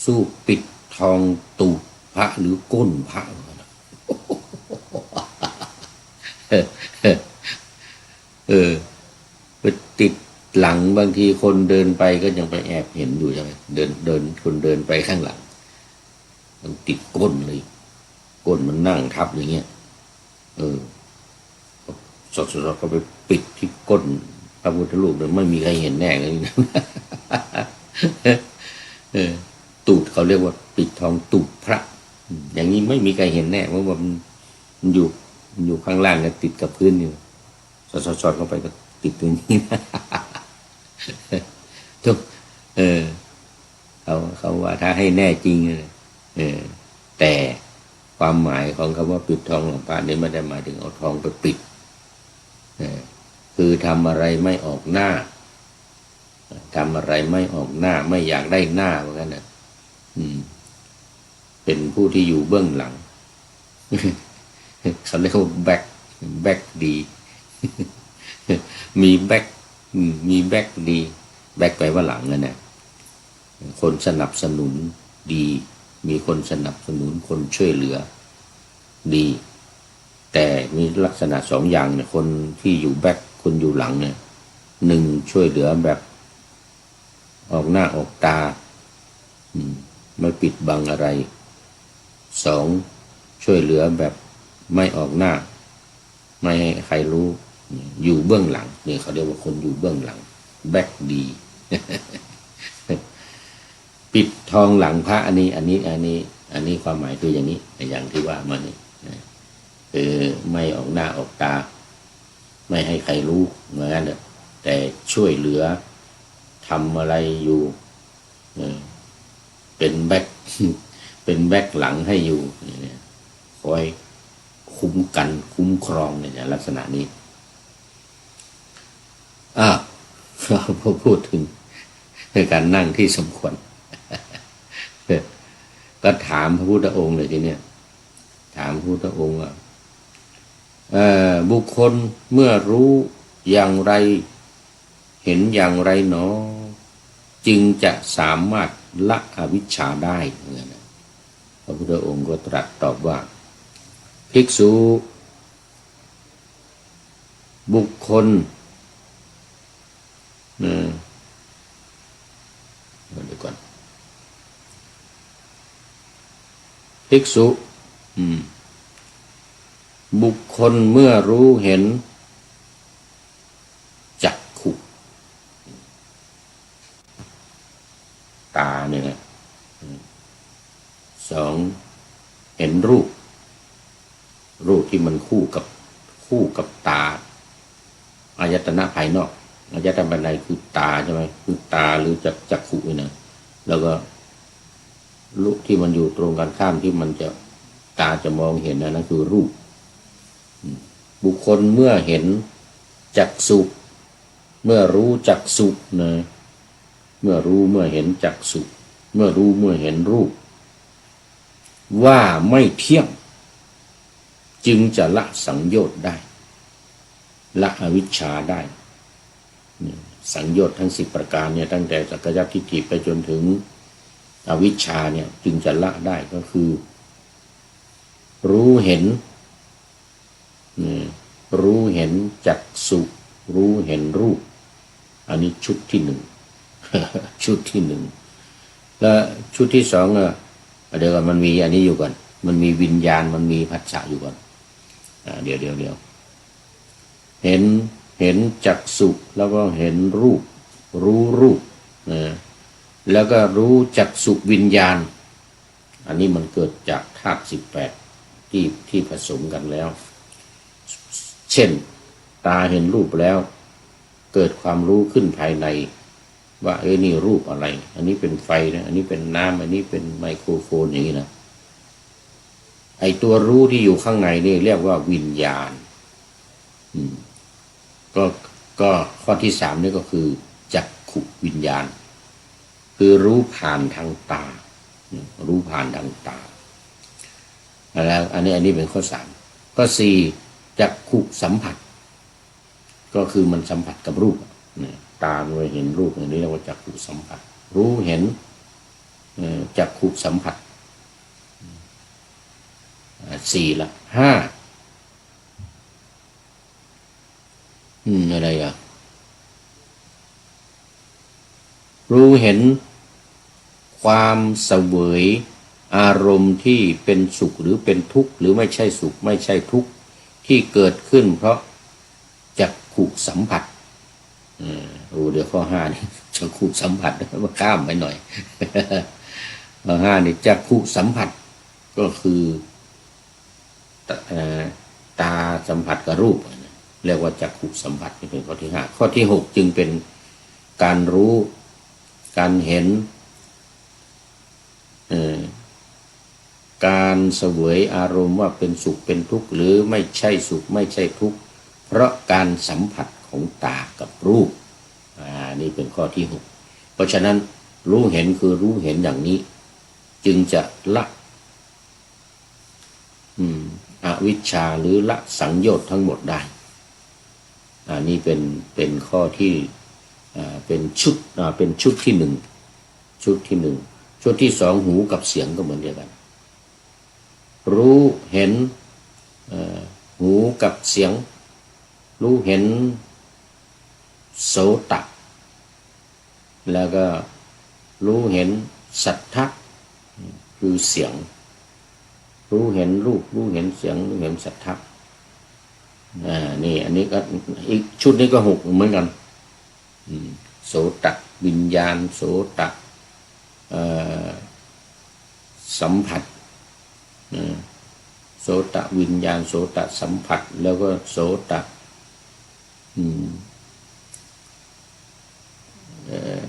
สู้ปิดทองตูดพระหรือก้นพระเหมือนกันไปติดหลังบางทีคนเดินไปก็ยังไปแอบเห็นอยู่ใช่ไหมเดินคนเดินไปข้างหลังมันติดก้นเลยก้นมันนั่งทับอย่างเงี้ยสดๆก็ไปปิดที่ก้นพระพุทธรูปเลยไม่มีใครเห็นแน่เลยนะตูดเขาเรียกว่าปิดทองตูดพระอย่างนี้ไม่มีใครเห็นแน่เพราะว่ามันอยู่ข้างล่างเนี่ยติดกับพื้นอยู่สดๆเข้าไปก็ติดตรงนี้ทุกเขาว่าถ้าให้แน่จริงแต่ความหมายของคำว่าปิดทองหลวงพ่อนี่ไม่ได้หมายถึงเอาทองไปปิดคือทำอะไรไม่ออกหน้าทำอะไรไม่ออกหน้าไม่อยากได้หน้าเหมือนกันนะเป็นผู้ที่อยู่เบื้องหลังเขาเรียกว่าแบ็คดีมีแบ็คดีแบ็คแปลว่าหลังนะคนสนับสนุนดีมีคนสนับสนุนคนช่วยเหลือดีแต่มีลักษณะสองอย่างเนี่ยคนที่อยู่แบ็คคนอยู่หลังเนี่ยหนึ่งช่วยเหลือแบบออกหน้าออกตาไม่ปิดบังอะไรสองช่วยเหลือแบบไม่ออกหน้าไม่ให้ใครรู้อยู่เบื้องหลังนี่เขาเรียกว่าคนอยู่เบื้องหลังแบ็คดี ปิดทองหลังพระอันนี้ความหมายคืออย่างนี้อย่างที่ว่ามานี่คือไม่ออกหน้าออกตาไม่ให้ใครรู้เหมือนกันแต่ช่วยเหลือทำอะไรอยู่เป็นแบ็คหลังให้อยู่คอยคุ้มกันคุ้มครองเนี่ยลักษณะนี้พอพูดถึงการนั่งที่สมควรก็ถามพระพุทธองค์เลยทีเนี้ยถามพระพุทธองค์ว่าบุคคลเมื่อรู้อย่างไรเห็นอย่างไรหนอจึงจะสามารถละอวิชชาได้พระพุทธองค์ก็ตรัสตอบว่าภิกษุบุคคลเดี๋ยวก่อนภิกษุบุคคลเมื่อรู้เห็นจักขุตาเนี่ยนะสองเห็นรูปที่มันคู่กับตาอายตนะภายนอกอายตนะภายในคือตาใช่ไหมคือตาหรือจักขุนี่นะแล้วก็รูปที่มันอยู่ตรงกันข้ามที่มันจะตาจะมองเห็นนั่นคือรูปบุคคลเมื่อเห็นจักษุเมื่อรู้จักษุนะเมื่อรู้เมื่อเห็นจักษุเมื่อรู้เมื่อเห็นรูปว่าไม่เที่ยงจึงจะละสังโยชน์ได้ละอวิชชาได้สังโยชน์ทั้ง10ประการเนี่ยตั้งแต่สักกายทิฏฐิไปจนถึงอวิชชาเนี่ยจึงจะละได้ก็คือรู้เห็นจักษุรู้เห็นรูปอันนี้ชุดที่หนึ่ง ชุดที่หนึ่งแล้วชุดที่สองเดี๋ยวก่อนมันมีอันนี้อยู่ก่อนมันมีวิญญาณมันมีผัสสะอยู่ก่อนเดี๋ยวเห็นจักษุแล้วก็เห็นรูปรู้รูปแล้วก็รู้จักษุวิญญาณอันนี้มันเกิดจากธาตุ18ที่ผสมกันแล้วเช่นตาเห็นรูปแล้วเกิดความรู้ขึ้นภายในว่านี่รูปอะไรอันนี้เป็นไฟนะอันนี้เป็นน้ำอันนี้เป็นไมโครโฟนอย่างนี้นะไอตัวรู้ที่อยู่ข้างในนี่เรียกว่าวิญญาณก็ข้อที่3นี่ก็คือจักขุวิญญาณคือรู้ผ่านทางตา รู้ผ่านทางตาแล้วอันนี้เป็นข้อ 3 ข้อ 4จักขุสัมผัสก็คือมันสัมผัสกับรูปตาเราเห็นรูปอย่างนี้เรียกว่าจักขุสัมผัสรู้เห็นจักขุสัมผัส4ละ5อะไรอ่ะรู้เห็นความเสวยอารมณ์ที่เป็นสุขหรือเป็นทุกข์หรือไม่ใช่สุขไม่ใช่ทุกข์ที่เกิดขึ้นเพราะจักขุสัมผัสเดี๋ยวข้อ 5นี่จักขุสัมผัสมาข้ามไปหน่อยข้อ 5นี่จักขุสัมผัสก็คือตาสัมผัสกับรูปเรียกว่าจักขุสัมผัสนี่เป็นข้อที่ 5ข้อที่ 6จึงเป็นการรู้การเห็นการเสวยอารมณ์ว่าเป็นสุขเป็นทุกข์หรือไม่ใช่สุขไม่ใช่ทุกข์เพราะการสัมผัสของตากับรูปนี่เป็นข้อที่ 6เพราะฉะนั้นรู้เห็นคือรู้เห็นอย่างนี้จึงจะละอวิชชาหรือละสังโยชน์ทั้งหมดได้นี่เป็นข้อที่เป็นชุดที่ 1ชุดที่ 1ชุดที่ 2หูกับเสียงก็เหมือนเดียวกันรู้เห็นหูกับเสียงรู้เห็นโสตแล้วก็รู้เห็นสัทธะคือเสียงรู้เห็นรูปรู้เห็นเสียงรู้เห็นสัทธะนี่อันนี้ก็อีกชุดนี้ก็ 6เหมือนกันโสตวิญญาณโสตสัมผัสโสตวิญญาณโสตสัมผัสแล้วก็โสต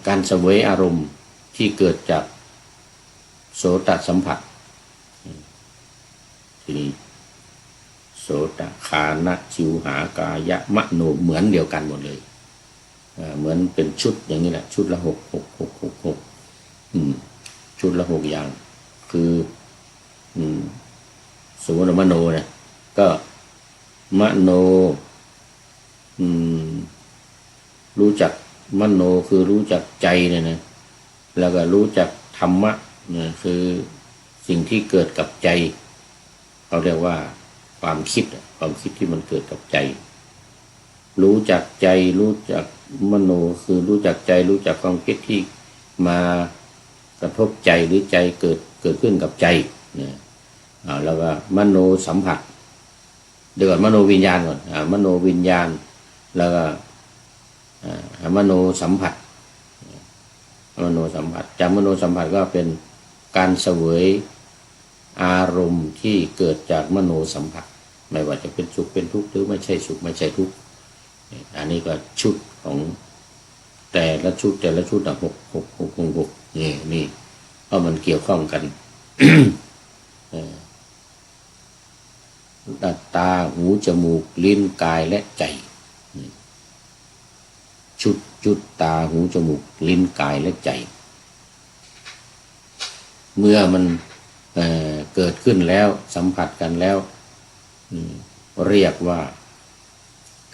การเสวยอารมณ์ที่เกิดจากโสตสัมผัสทีนี้โสตคานะชิวหากายะมโนเหมือนเดียวกันหมดเลยเหมือนเป็นชุดอย่างนี้แหละชุดละ6ชุดละ6อย่างคือสมมติมโนเนี่ยก็มโนรู้จักมโนคือรู้จักใจเนี่ยนะแล้วก็รู้จักธรรมะเนี่ยคือสิ่งที่เกิดกับใจเขาเรียกว่าความคิดที่มันเกิดกับใจรู้จักใจรู้จักมโนคือรู้จักใจรู้จักความคิดที่มากระทบใจหรือใจเกิดขึ้นกับใจเนี่ยแล้วก็มโนสัมผัสเดี๋ยวก่อนมโนวิญญาณก่อนมโนวิญญาณแล้วก็มโนสัมผัสจากมโนสัมผัสก็เป็นการเสวยอารมณ์ที่เกิดจากมโนสัมผัสไม่ว่าจะเป็นสุขเป็นทุกข์หรือไม่ใช่สุขไม่ใช่ทุกข์อันนี้ก็ชุดของแต่ละชุด6นี่เพราะมันเกี่ยวข้องกัน ตาหูจมูกลิ้นกายและใจชุดตาหูจมูกลิ้นกายและใจเมื่อมันเกิดขึ้นแล้วสัมผัสกันแล้วเรียกว่า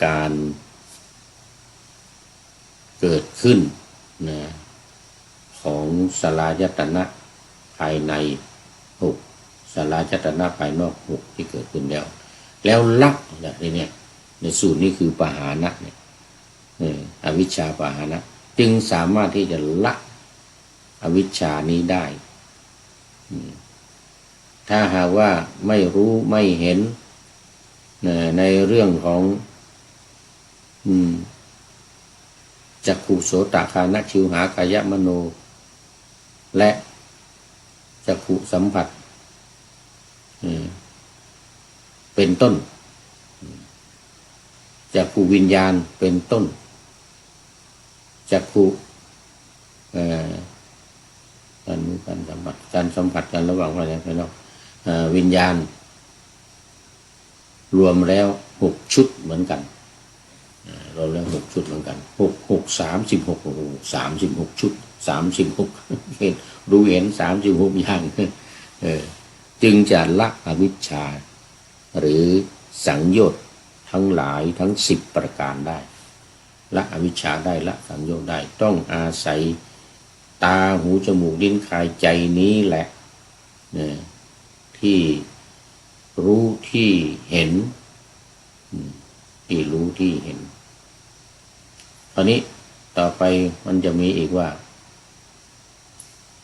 การเกิดขึ้นของสลายตนะภายใน6สลายตนะภายนอก6ที่เกิดขึ้นแล้วละเนี่ยในสูตรนี้คือปหานะเนี่ยอวิชชาปหานะจึงสามารถที่จะละอวิชชานี้ได้ถ้าหากว่าไม่รู้ไม่เห็นในเรื่องของจักขุโสตคานะชิวหากายะมโนและจักขุสัมผัสเป็นต้นจักขุวิญญาณเป็นต้นจักขุการสัมผัสกันระหว่างอะไรภายนอกวิญญาณรวมแล้ว6ชุดเหมือนกัน เราแล้ว6 ชุดเหมือนกัน6 6 36โอ้โห36 ชุด36เห็นรู้เห็น36อย่างจึงจะละอวิชชาหรือสังโยชน์ทั้งหลายทั้ง10 ประการได้ละอวิชชาได้ละสังโยชน์ได้ต้องอาศัยตาหูจมูกลิ้นกายใจนี้แหละที่รู้ที่เห็นที่รู้ที่เห็นตอนนี้ต่อไปมันจะมีอีกว่า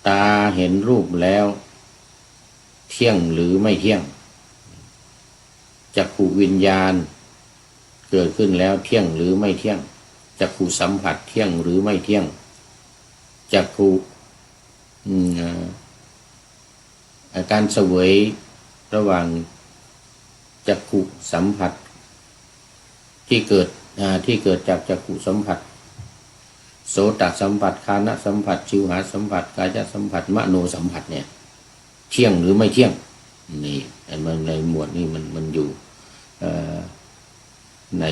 ตาเห็นรูปแล้วเที่ยงหรือไม่เที่ยงจักขุวิญญาณเกิดขึ้นแล้วเที่ยงหรือไม่เที่ยงจักขุสัมผัสเที่ยงหรือไม่เที่ยงจักขุการเสวยระหว่างจักขุสัมผัสที่เกิดจากจักขุสัมผัสโสตสัมผัสฆานสัมผัสชิวหาสัมผัสกายสัมผัสมโนสัมผัสเนี่ยเที่ยงหรือไม่เที่ยงนี่มันในหมวดนี้มันอยู่ใน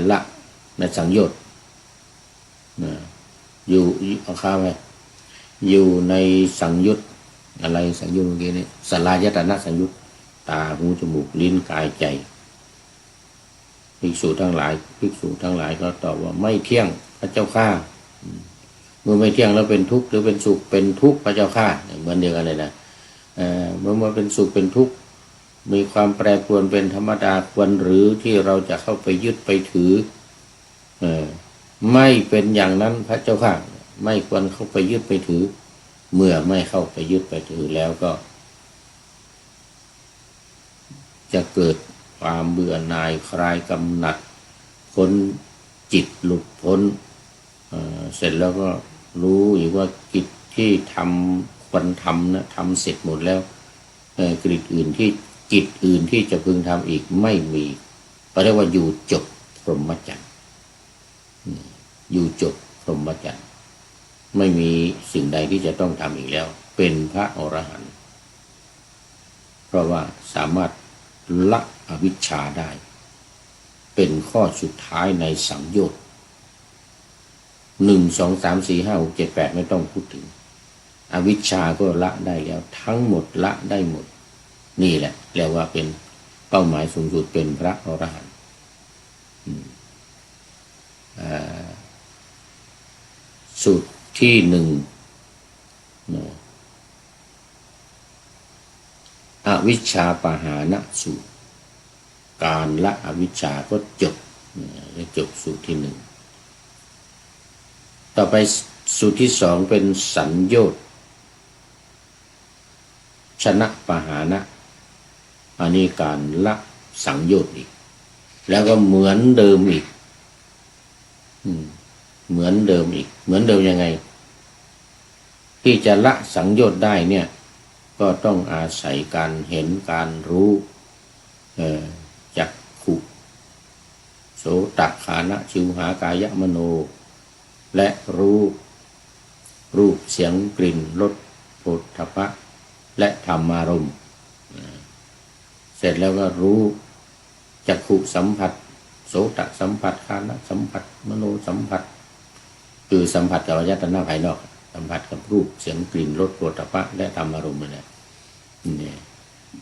ละในสังโยชน์อยู่เอาข้าวไปอยู่ในสังยุตอะไรสังยุตเมื่อกี้นี้สลายตนะสังยุตตาหูจมูกลิ้นกายใจภิกษุทั้งหลายก็ตอบว่าไม่เที่ยงพระเจ้าข้าเมื่อไม่เที่ยงแล้วเป็นทุกข์หรือเป็นสุขเป็นทุกข์พระเจ้าข้าเหมือนเดียวกันเลยนะเมื่อเป็นสุขเป็นทุกข์มีความแปรปรวนเป็นธรรมดาควรหรือที่เราจะเข้าไปยึดไปถือไม่เป็นอย่างนั้นพระเจ้าข้าไม่ควรเข้าไปยึดไปถือเมื่อไม่เข้าไปยึดไปถือแล้วก็จะเกิดความเบื่อหน่ายคลายกำหนัดพ้นจิตหลุดพ้นเสร็จแล้วก็รู้อยู่ว่ากิจที่ควรทำนะทำเสร็จหมดแล้วกิจอื่นที่จะพึงทำอีกไม่มีก็เรียกว่าอยู่จบพรหมจรรย์อยู่จบพรหมจรรย์ไม่มีสิ่งใดที่จะต้องทำอีกแล้วเป็นพระอรหันต์เพราะว่าสามารถละอวิชชาได้เป็นข้อสุดท้ายในสังโยชน์1 2 3 4 5 6 7 8ไม่ต้องพูดถึงอวิชชาก็ละได้แล้วทั้งหมดละได้หมดนี่แหละเรียกว่าเป็นเป้าหมายสูงสุดเป็นพระอรหันต์สูตรที่1อวิชชาปหานะสูตรการละอวิชชาก็จบสูตรที่ 1ต่อไปสูตรที่ 2เป็นสัญโยชน์ชนะปหานะอันนี้การละสังโยชน์อีกแล้วก็เหมือนเดิมอีกเหมือนเดิมยังไงที่จะละสังโยชน์ได้เนี่ยก็ต้องอาศัยการเห็นการรู้จักขุโสตฆานะชิวหากายมโนและรู้รูปเสียงกลิ่นรสโผฏฐัพพะและธรรมารมณ์เสร็จแล้วก็รู้จักขุสัมผัสโสตสัมผัสฆานะสัมผัสมโนสัมผัสคือสัมผัสกับอายตนะภายนอกสัมผัสกับรูปเสียงกลิ่นรสโผฏฐัพพะและธรรมารมณ์นี่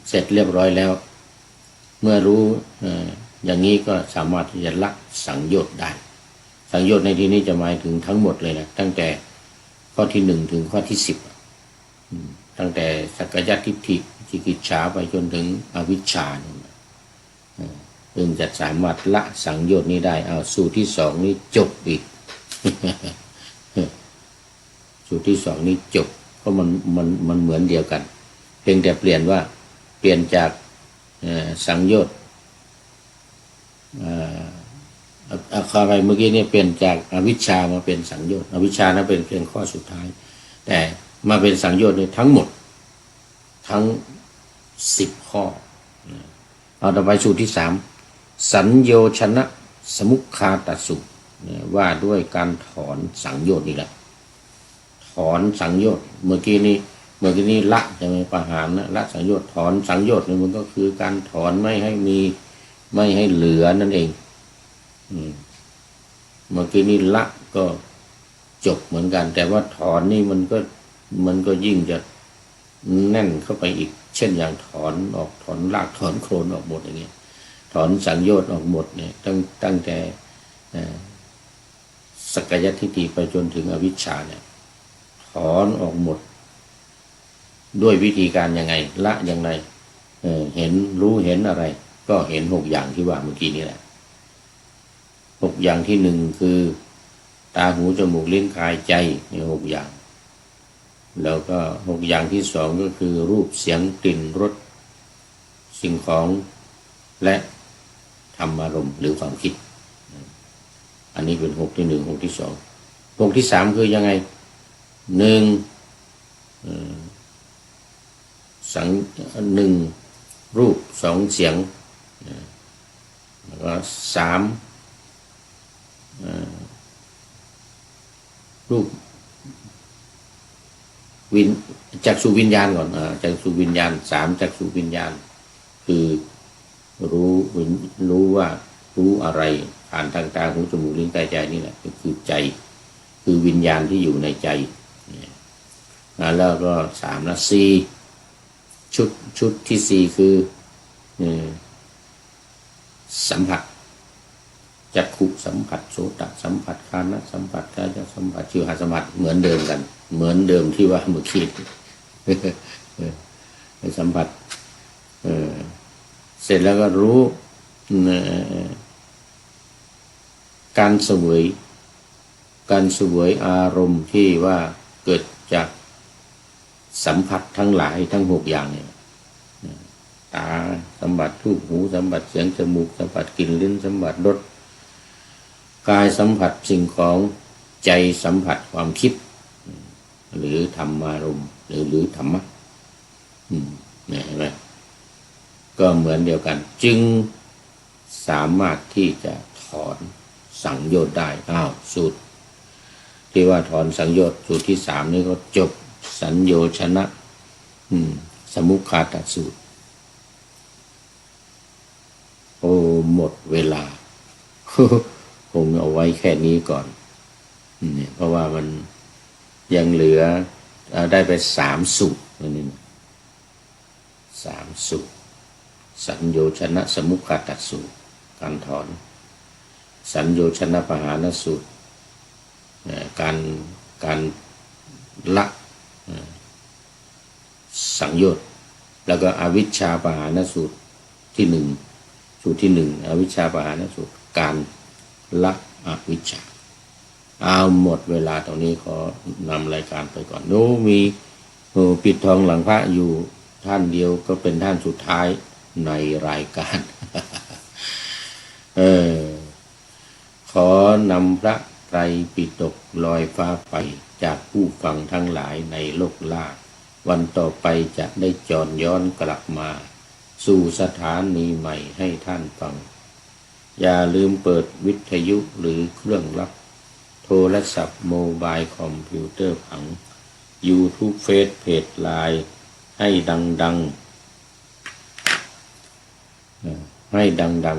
เสร็จเรียบร้อยแล้วเมื่อรู้อย่างนี้ก็สามารถที่จะละสังโยชน์ได้สังโยชน์ในที่นี้จะหมายถึงทั้งหมดเลยนะตั้งแต่ข้อที่ 1ถึงข้อที่ 10ตั้งแต่สักกายทิฏฐิจิกิจฉาไปจนถึงอวิชชาจึงจะสามารถละสังโยชน์นี้ได้เอาสูตรที่ 2นี้จบอีก สูตรที่ 2นี้จบเพราะมันเหมือนเดียวกันเพียงแต่เปลี่ยนจากสังโยชน์อะไรเมื่อกี้เนี่ยเปลี่ยนจากอวิชชามาเป็นสังโยชน์อวิชชานั้นเป็นเพียงข้อสุดท้ายแต่มาเป็นสังโยชน์นี่ทั้งหมดทั้ง10 ข้อเอาต่อไปสูตรที่ 3สัญโยชนะสมุคคาตสูตรว่าด้วยการถอนสังโยชน์นี่แหละถอนสังโยชน์เมื่อกี้นี้ละใช่ไหมปหานนะละสังโยชน์ถอนสังโยชน์นี่มันก็คือการถอนไม่ให้มี ไม่ให้เหลือนั่นเองเมื่อกี้นี่ละก็จบเหมือนกันแต่ว่าถอนนี่มันก็ยิ่งจะแน่นเข้าไปอีกเช่นอย่างถอนออกถอนรากถอนโคนออกหมดอย่างเงี้ยถอนสังโยชน์ออกหมดเนี่ยตั้งแต่สักกายทิฏฐิไปจนถึงอวิชชาเนี่ยถอนออกหมดด้วยวิธีการยังไงละยังไงเห็นรู้เห็นอะไรก็เห็น6อย่างที่ว่าเมื่อกี้นี้แหละ6อย่างที่1คือตาหูจมูกลิ้นกายใจนี่6อย่างแล้วก็6อย่างที่2ก็คือรูปเสียงกลิ่นรสสิ่งของและธรรมารมณ์หรือความคิดอันนี้เป็น6ที่1 6ที่2 6ที่3คือยังไง1รูป2เสียงแล้วก็3รูปจักษุวิญญาณก่อนจักษุวิญญาณ3จักษุวิญญาณคือรู้ว่ารู้อะไรผ่านทางตาหูจมูกลิ้นกายใจนี่แหละก็คือใจคือวิญญาณที่อยู่ในใจแล้วก็3และ4ชุดที่4คือสัมผัสจักขุสัมผัสโสตสัมผัสคานะสัมผัสกายสัมผัสชิวหาสัมผัสเหมือนเดิมกันเหมือนเดิมที่ว่าเมื่อกี้สัมผัสเสร็จแล้วก็รู้การเสวยอารมณ์ที่ว่าเกิดจากสัมผัสทั้งหลายทั้ง6อย่างเนี่ยตาสัมผัสรูปหูสัมผัสเสียงจมูกสัมผัสกลิ่นลิ้นสัมผัสรสกายสัมผัสสิ่งของใจสัมผัสความคิดหรือธรรมารมณ์หรือธรรมะเนี่ยเห็นไหมก็เหมือนเดียวกันจึงสามารถที่จะถอนสังโยชน์ได้สูตรที่ว่าถอนสังโยชน์สูตรที่3นี่ก็จบสัญโยชนะสมุคาตสูตรหมดเวลาคงเอาไว้แค่นี้ก่อนเนี่ยเพราะว่ามันยังเหลือได้ไป3สูตรนี่3สูตรสัญโยชนะสมุคคาตสูตรการถอนสัญโยชนะปหานสูตรการละสังโยชน์แล้วก็อวิชชาปหานสูตรที่1สูตรที่1อวิชชาปหานสูตรการละอวิชชาหมดเวลาตรงนี้ขอนำรายการไปก่อนมีปิดทองหลังพระอยู่ท่านเดียวก็เป็นท่านสุดท้ายในรายการ ขอนำพระไตรปิฎกลอยฟ้าไปจากผู้ฟังทั้งหลายในโลกล่าวันต่อไปจะได้จรย้อนกลับมาสู่สถานีใหม่ให้ท่านฟังอย่าลืมเปิดวิทยุหรือเครื่องรับโทรศัพท์โมบายคอมพิวเตอร์ผัง YouTube เฟซเพจไลน์ให้ดัง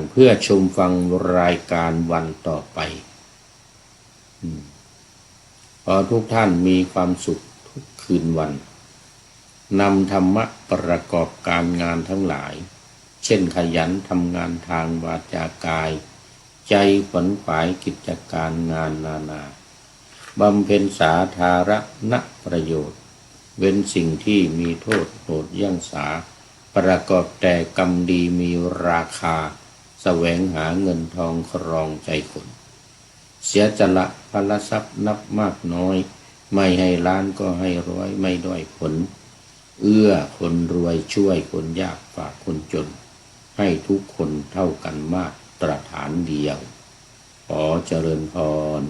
ๆเพื่อชมฟังรายการวันต่อไปขอทุกท่านมีความสุขทุกคืนวันนำธรรมะประกอบการงานทั้งหลายเช่นขยันทำงานทางวาจากายใจขวนขวายกิจการงานนานาบำเพ็ญสาธารณประโยชน์เว้นสิ่งที่มีโทษโหดเยี่ยงสาประกอบแต่กรรมดีมีราคาแสวงหาเงินทองครองใจคนเสียจละพลทรัพย์นับมากน้อยไม่ให้ล้านก็ให้ร้อยไม่ด้อยผลเอื้อคนรวยช่วยคนยากฝากคนจนให้ทุกคนเท่ากันมาตรฐานเดียวขอเจริญพร